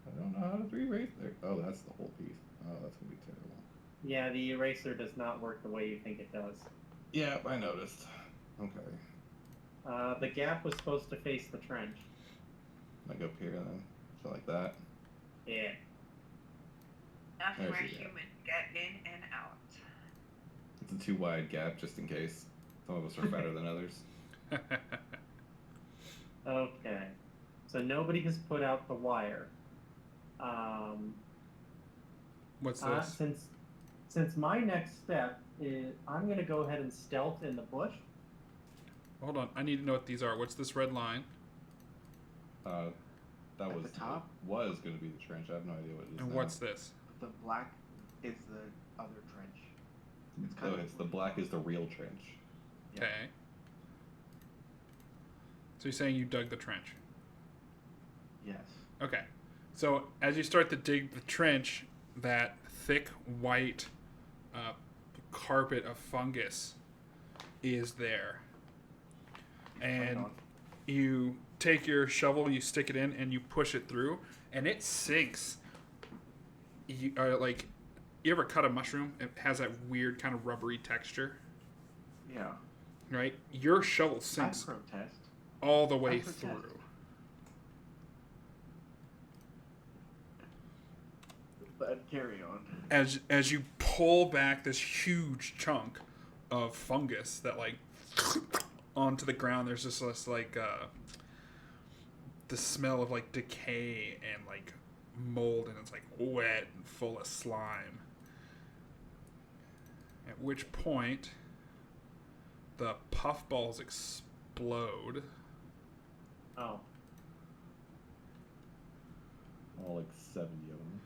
I don't know how to erase there. Oh, that's the whole piece. Oh, that's gonna be terrible. Yeah, the eraser does not work the way you think it does. Yeah, I noticed. Okay. The gap was supposed to face the trench. Like up here then. So like that. Yeah. That's There's where the gap. humans get in and out. It's a too wide gap just in case. Some of us are fatter than others. Okay. So nobody has put out the wire. What's this? Since my next step is, I'm gonna go ahead and stealth in the bush. Hold on. I need to know what these are. What's this red line? That At was the top? was going to be the trench. I have no idea what it is. And now. what's this? The black is the other trench. It's kind Oh, of it's the black is the real trench. Yeah. Okay. So you're saying you dug the trench? Yes. Okay. So as you start to dig the trench, that thick white carpet of fungus is there. And you take your shovel, you stick it in, and you push it through, and it sinks. You ever cut a mushroom? It has that weird kind of rubbery texture, Yeah. right? Your shovel I sinks protest. all the way I protest. through. But carry on. As you pull back this huge chunk of fungus that like onto the ground, there's just this like the smell of like decay and like mold, and it's like wet and full of slime. At which point the puffballs explode. Oh. All like 70 of them.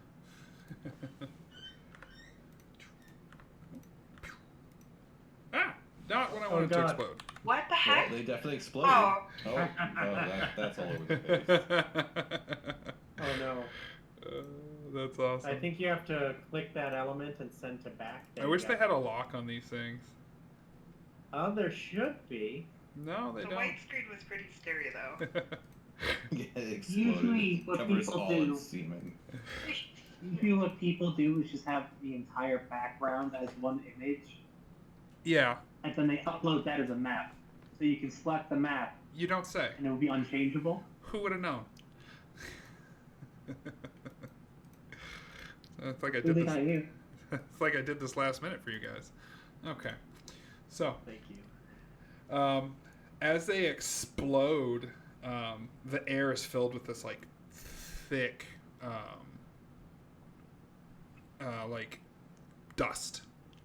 Ah! Not when I Oh, wanted to God. explode. What the Well, heck? they definitely exploded. Oh. That's all over the face. Oh no. That's awesome. I think you have to click that element and send to back. I wish they had a lock on these things. There should be. No, they The don't. white screen was pretty scary though. Yeah, it exploded. Usually what Covers people all do- its semen. Usually what people do is just have the entire background as one image, Yeah, and then they upload that as a map. So you can select the map, you don't say. and it will be unchangeable. Who would have known? It's like I did Really this. not you. It's like I did this last minute for you guys. Okay, so Thank you. as they explode, the air is filled with this like thick, like dust,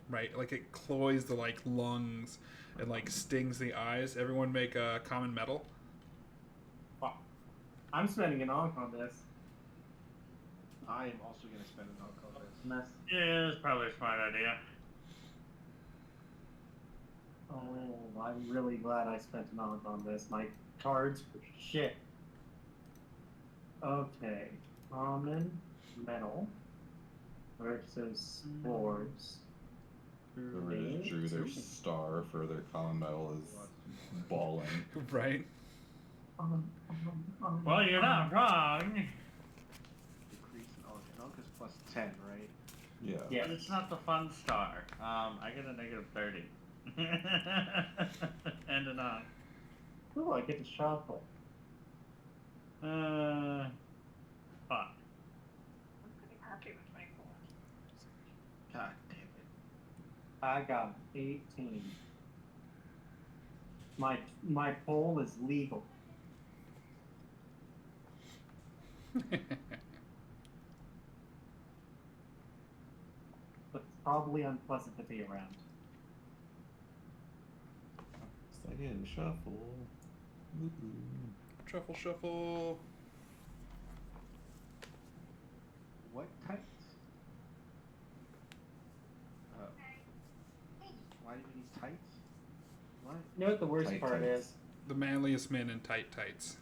right? Like it cloys the like lungs and like stings the eyes. Everyone make a common metal. Wow. I'm spending an onk on this. I am also going to spend an alcohol on this. Mess. Yeah, that's probably a smart idea. Oh, I'm really glad I spent an onk on this. My cards for shit. Okay. Common metal versus spores. Whoever just drew their star for their common metal is balling. Right? Well, you're not wrong. Decrease in alk. Alk is plus 10, right? Yeah. Yeah. But it's not the fun star. I get a negative 30. And an on. Oh, I get to shuffle. Fuck. I'm pretty happy with my goal. God damn it. I got 18. My poll is legal. But it's probably unpleasant to be around. It's like in shuffle. Woo-hoo. Shuffle, shuffle. What types? What? You know what the worst Tight part tights. is? The manliest men in tight tights.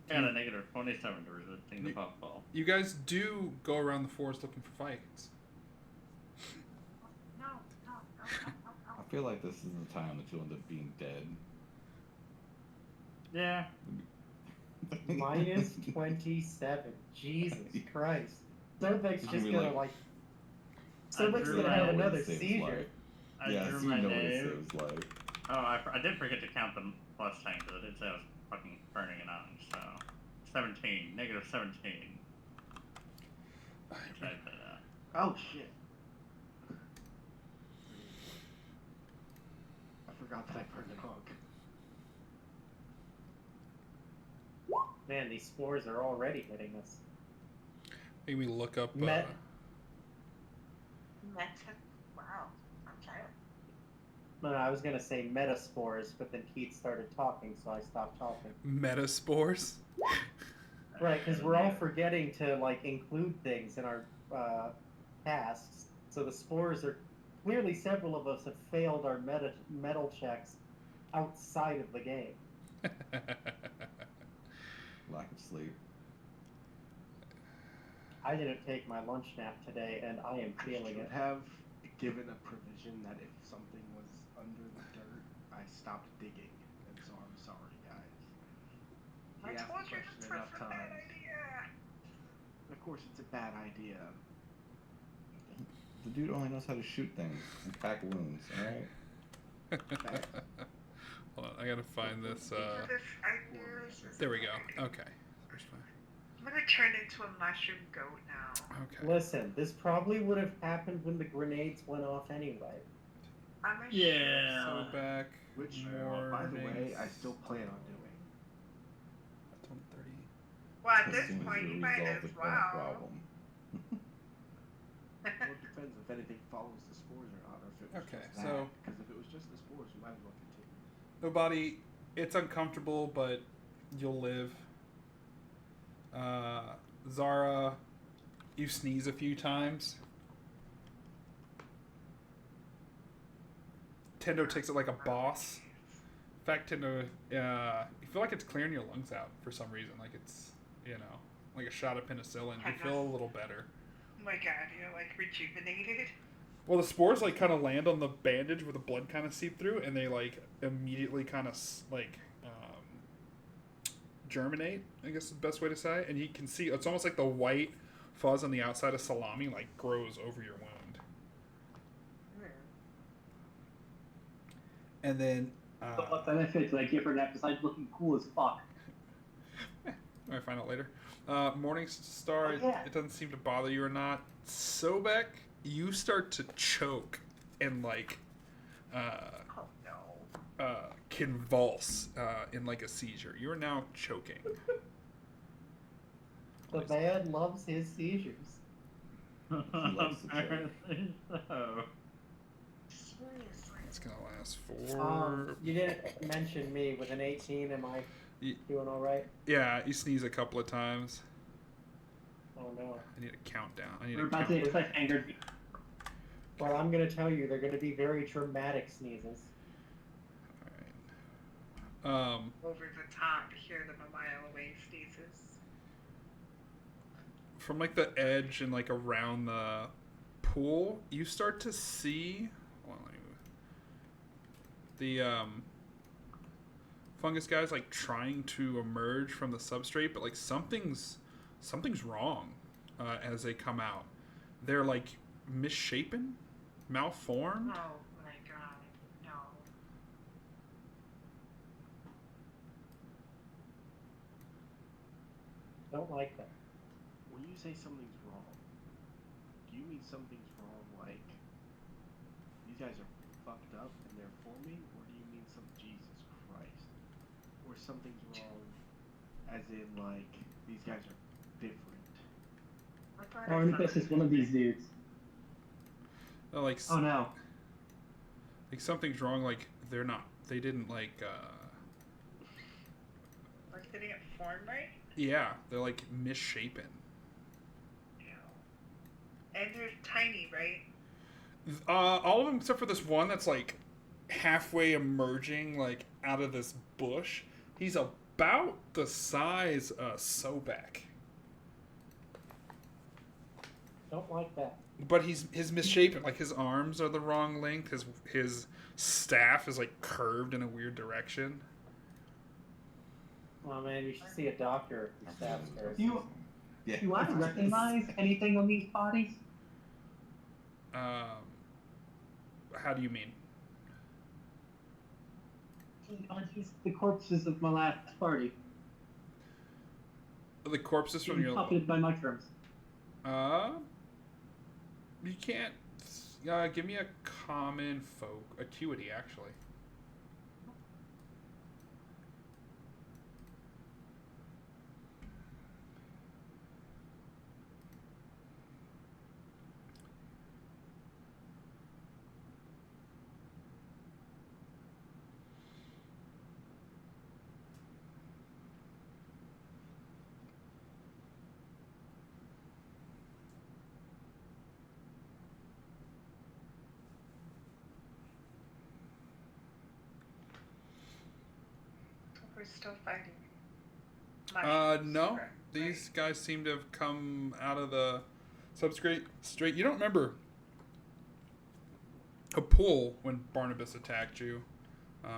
I got a negative 27 to resisting the puffball. You guys do go around the forest looking for fights. No, no, no, no, no, I feel like this is the time that you'll end up being dead. Yeah. Minus 27. Jesus Christ. Sobek's You're just gonna be gonna like- like. I Sobek's drew gonna my- have Nobody another saves seizure. life. I Yeah, drew soon my nobody name. saves life. Oh, I did forget to count them last time because I did say I was fucking burning it on. So 17, negative 17. Which I did, Oh shit! I forgot that I burned an hog. Man, these spores are already hitting us. Make me look up. Met. Wow. Okay. No, I was gonna say metaspores, but then Keith started talking, so I stopped talking. Metaspores. Right, because we're all forgetting to like include things in our tasks. So the spores are clearly several of us have failed our metal checks outside of the game. Lack of sleep. I didn't take my lunch nap today, and I am feeling Should it. have given a provision that if something was under the dirt, I stopped digging, and so I'm sorry, guys. I He asked told the you question this was enough a bad times. idea. Of course, it's a bad idea. The dude only knows how to shoot things and pack wounds, alright? Hold on, I gotta find this. I knew this was There we a go. bad idea. Okay. There's fine. I'm gonna turn into a mushroom goat now. Okay. Listen, this probably would have happened when the grenades went off anyway. I'm a Yeah. So back. Which, more by the way, I still plan on doing. 30. Well, at As this soon as point, you you might resolve as the current well. problem. Well, it depends if anything follows the spores or not, or if it was Okay, just that. so- Because if it was just the spores, we might as well continue. Nobody. It's uncomfortable, but you'll live. Zara, you sneeze a few times. Tendo takes it like a boss. In fact, Tendo, you feel like it's clearing your lungs out for some reason. Like it's, like a shot of penicillin. You feel a little better. Oh my god, you're like rejuvenated. Well, the spores like kind of land on the bandage where the blood kind of seep through, and they like immediately kind of germinate. I guess is the best way to say it. And you can see it's almost like the white fuzz on the outside of salami like grows over your wound. And then So what benefit did I give her that besides looking cool as fuck? I might find out later. Morning Star, Oh, yeah. it doesn't seem to bother you or not. Sobek, you start to choke and like Oh no. convulse in like a seizure. You are now choking. The man loves his seizures. loves to choke. Apparently so. Seriously. It's gonna last for. You didn't mention me with an 18. Am I Ye- doing all right? Yeah, you sneeze a couple of times. Oh no. I need a countdown. I need We're a about to count. it's like angered me. Well, I'm gonna tell you, they're gonna be very dramatic sneezes. Alright. Over the top, hear them a mile away sneezes. From like the edge and like around the pool, you start to see. Hold on, let me move. The fungus guys like trying to emerge from the substrate, but like something's wrong as they come out. They're like misshapen, malformed. Oh my god, no. Don't like that. When you say something's wrong, do you mean something's wrong like these guys are fucked up and they're forming, or do you mean some Jesus Christ? Or something's wrong as in like these guys are different? I thought Or this is one of these dudes. Like Oh no. like something's wrong. Like they're not. They didn't like. Like, did it get formed right? Yeah, they're like misshapen. Ew. And they're tiny, right? All of them except for this one that's like halfway emerging, like, out of this bush. He's about the size of Sobek. Don't like that. But his misshapen, like his arms are the wrong length. His staff is like curved in a weird direction. Oh man, you should see a doctor if your staff's curved. Do I recognize anything on these bodies? How do you mean? Are these the corpses of my last party? The corpses from your. Puppeted by mushrooms. You can't. Give me a common folk acuity, actually. We're still fighting. No. Right. These guys seem to have come out of the substrate straight. You don't remember a pool when Barnabas attacked you.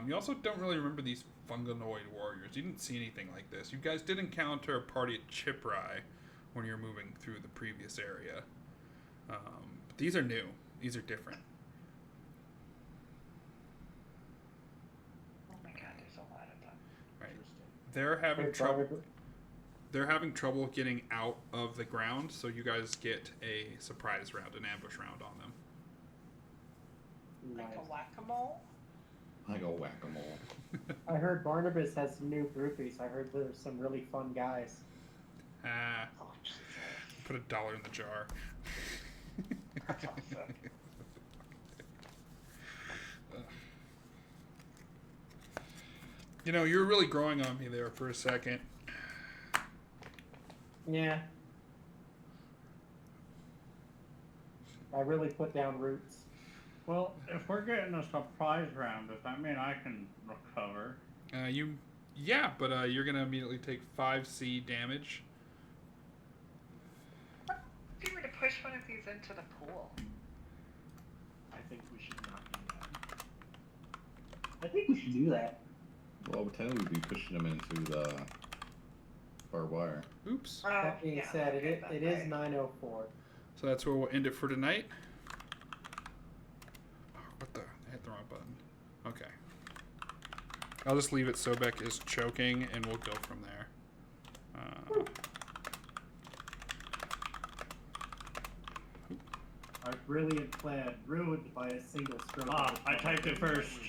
You also don't really remember these fungonoid warriors. You didn't see anything like this. You guys did encounter a party at Chiprai when you were moving through the previous area. But these are new. These are different. Oh my god, there's a lot of them. Right. They're having trouble. They're having trouble getting out of the ground, so you guys get a surprise round, an ambush round on them. Like a whack-a-mole? Like a whack-a-mole. I heard Barnabas has some new groupies. I heard there's some really fun guys. Oh, Jesus. Put $1 in the jar. That's awesome. You know, you were really growing on me there for a second. Yeah. I really put down roots. Well, if we're getting a surprise round, does that mean I can recover? But you're gonna immediately take 5C damage. If you were to push one of these into the pool. I think we should not do that. I think we should do that. Well, technically we'd be pushing them into the barbed wire. Oops. That being said, it is 9:04. So that's where we'll end it for tonight. Oh, what the? I hit the wrong button. Okay. I'll just leave it Sobek is choking, and we'll go from there. Our brilliant plan ruined by a single stroke. I typed it first.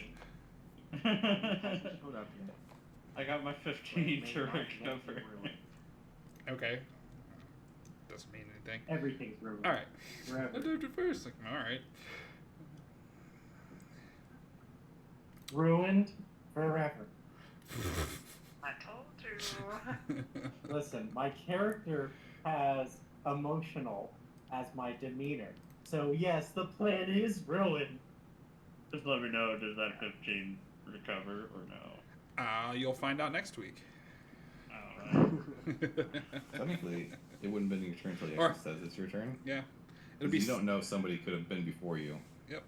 I got my 15 to recover. Okay. Doesn't mean anything. Everything's ruined. All right. Forever. I did it first. Like, all right. Ruined forever. I told you. Listen, my character has emotional as my demeanor. So yes, the plan is ruined. Just let me know, does that 15 recover or no? You'll find out next week. Alright. Technically, it wouldn't have been your turn until it Or- actually says it's your turn. Yeah. It'll 'Cause be. you don't know if somebody could have been before you. Yep.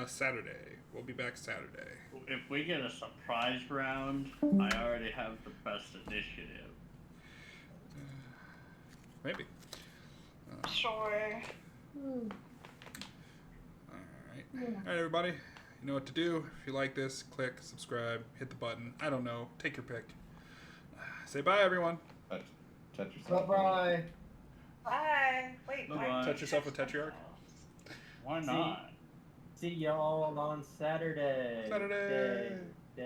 Saturday. We'll be back Saturday. If we get a surprise round, I already have the best initiative. Maybe. Sure. All right, everybody. You know what to do. If you like this, click subscribe, hit the button. I don't know. Take your pick. Say bye, everyone. Touch yourself. Bye-bye. Bye. Wait, Bye-bye. why Touch yourself with Tetrarch. Why not? See y'all on Saturday. Saturday.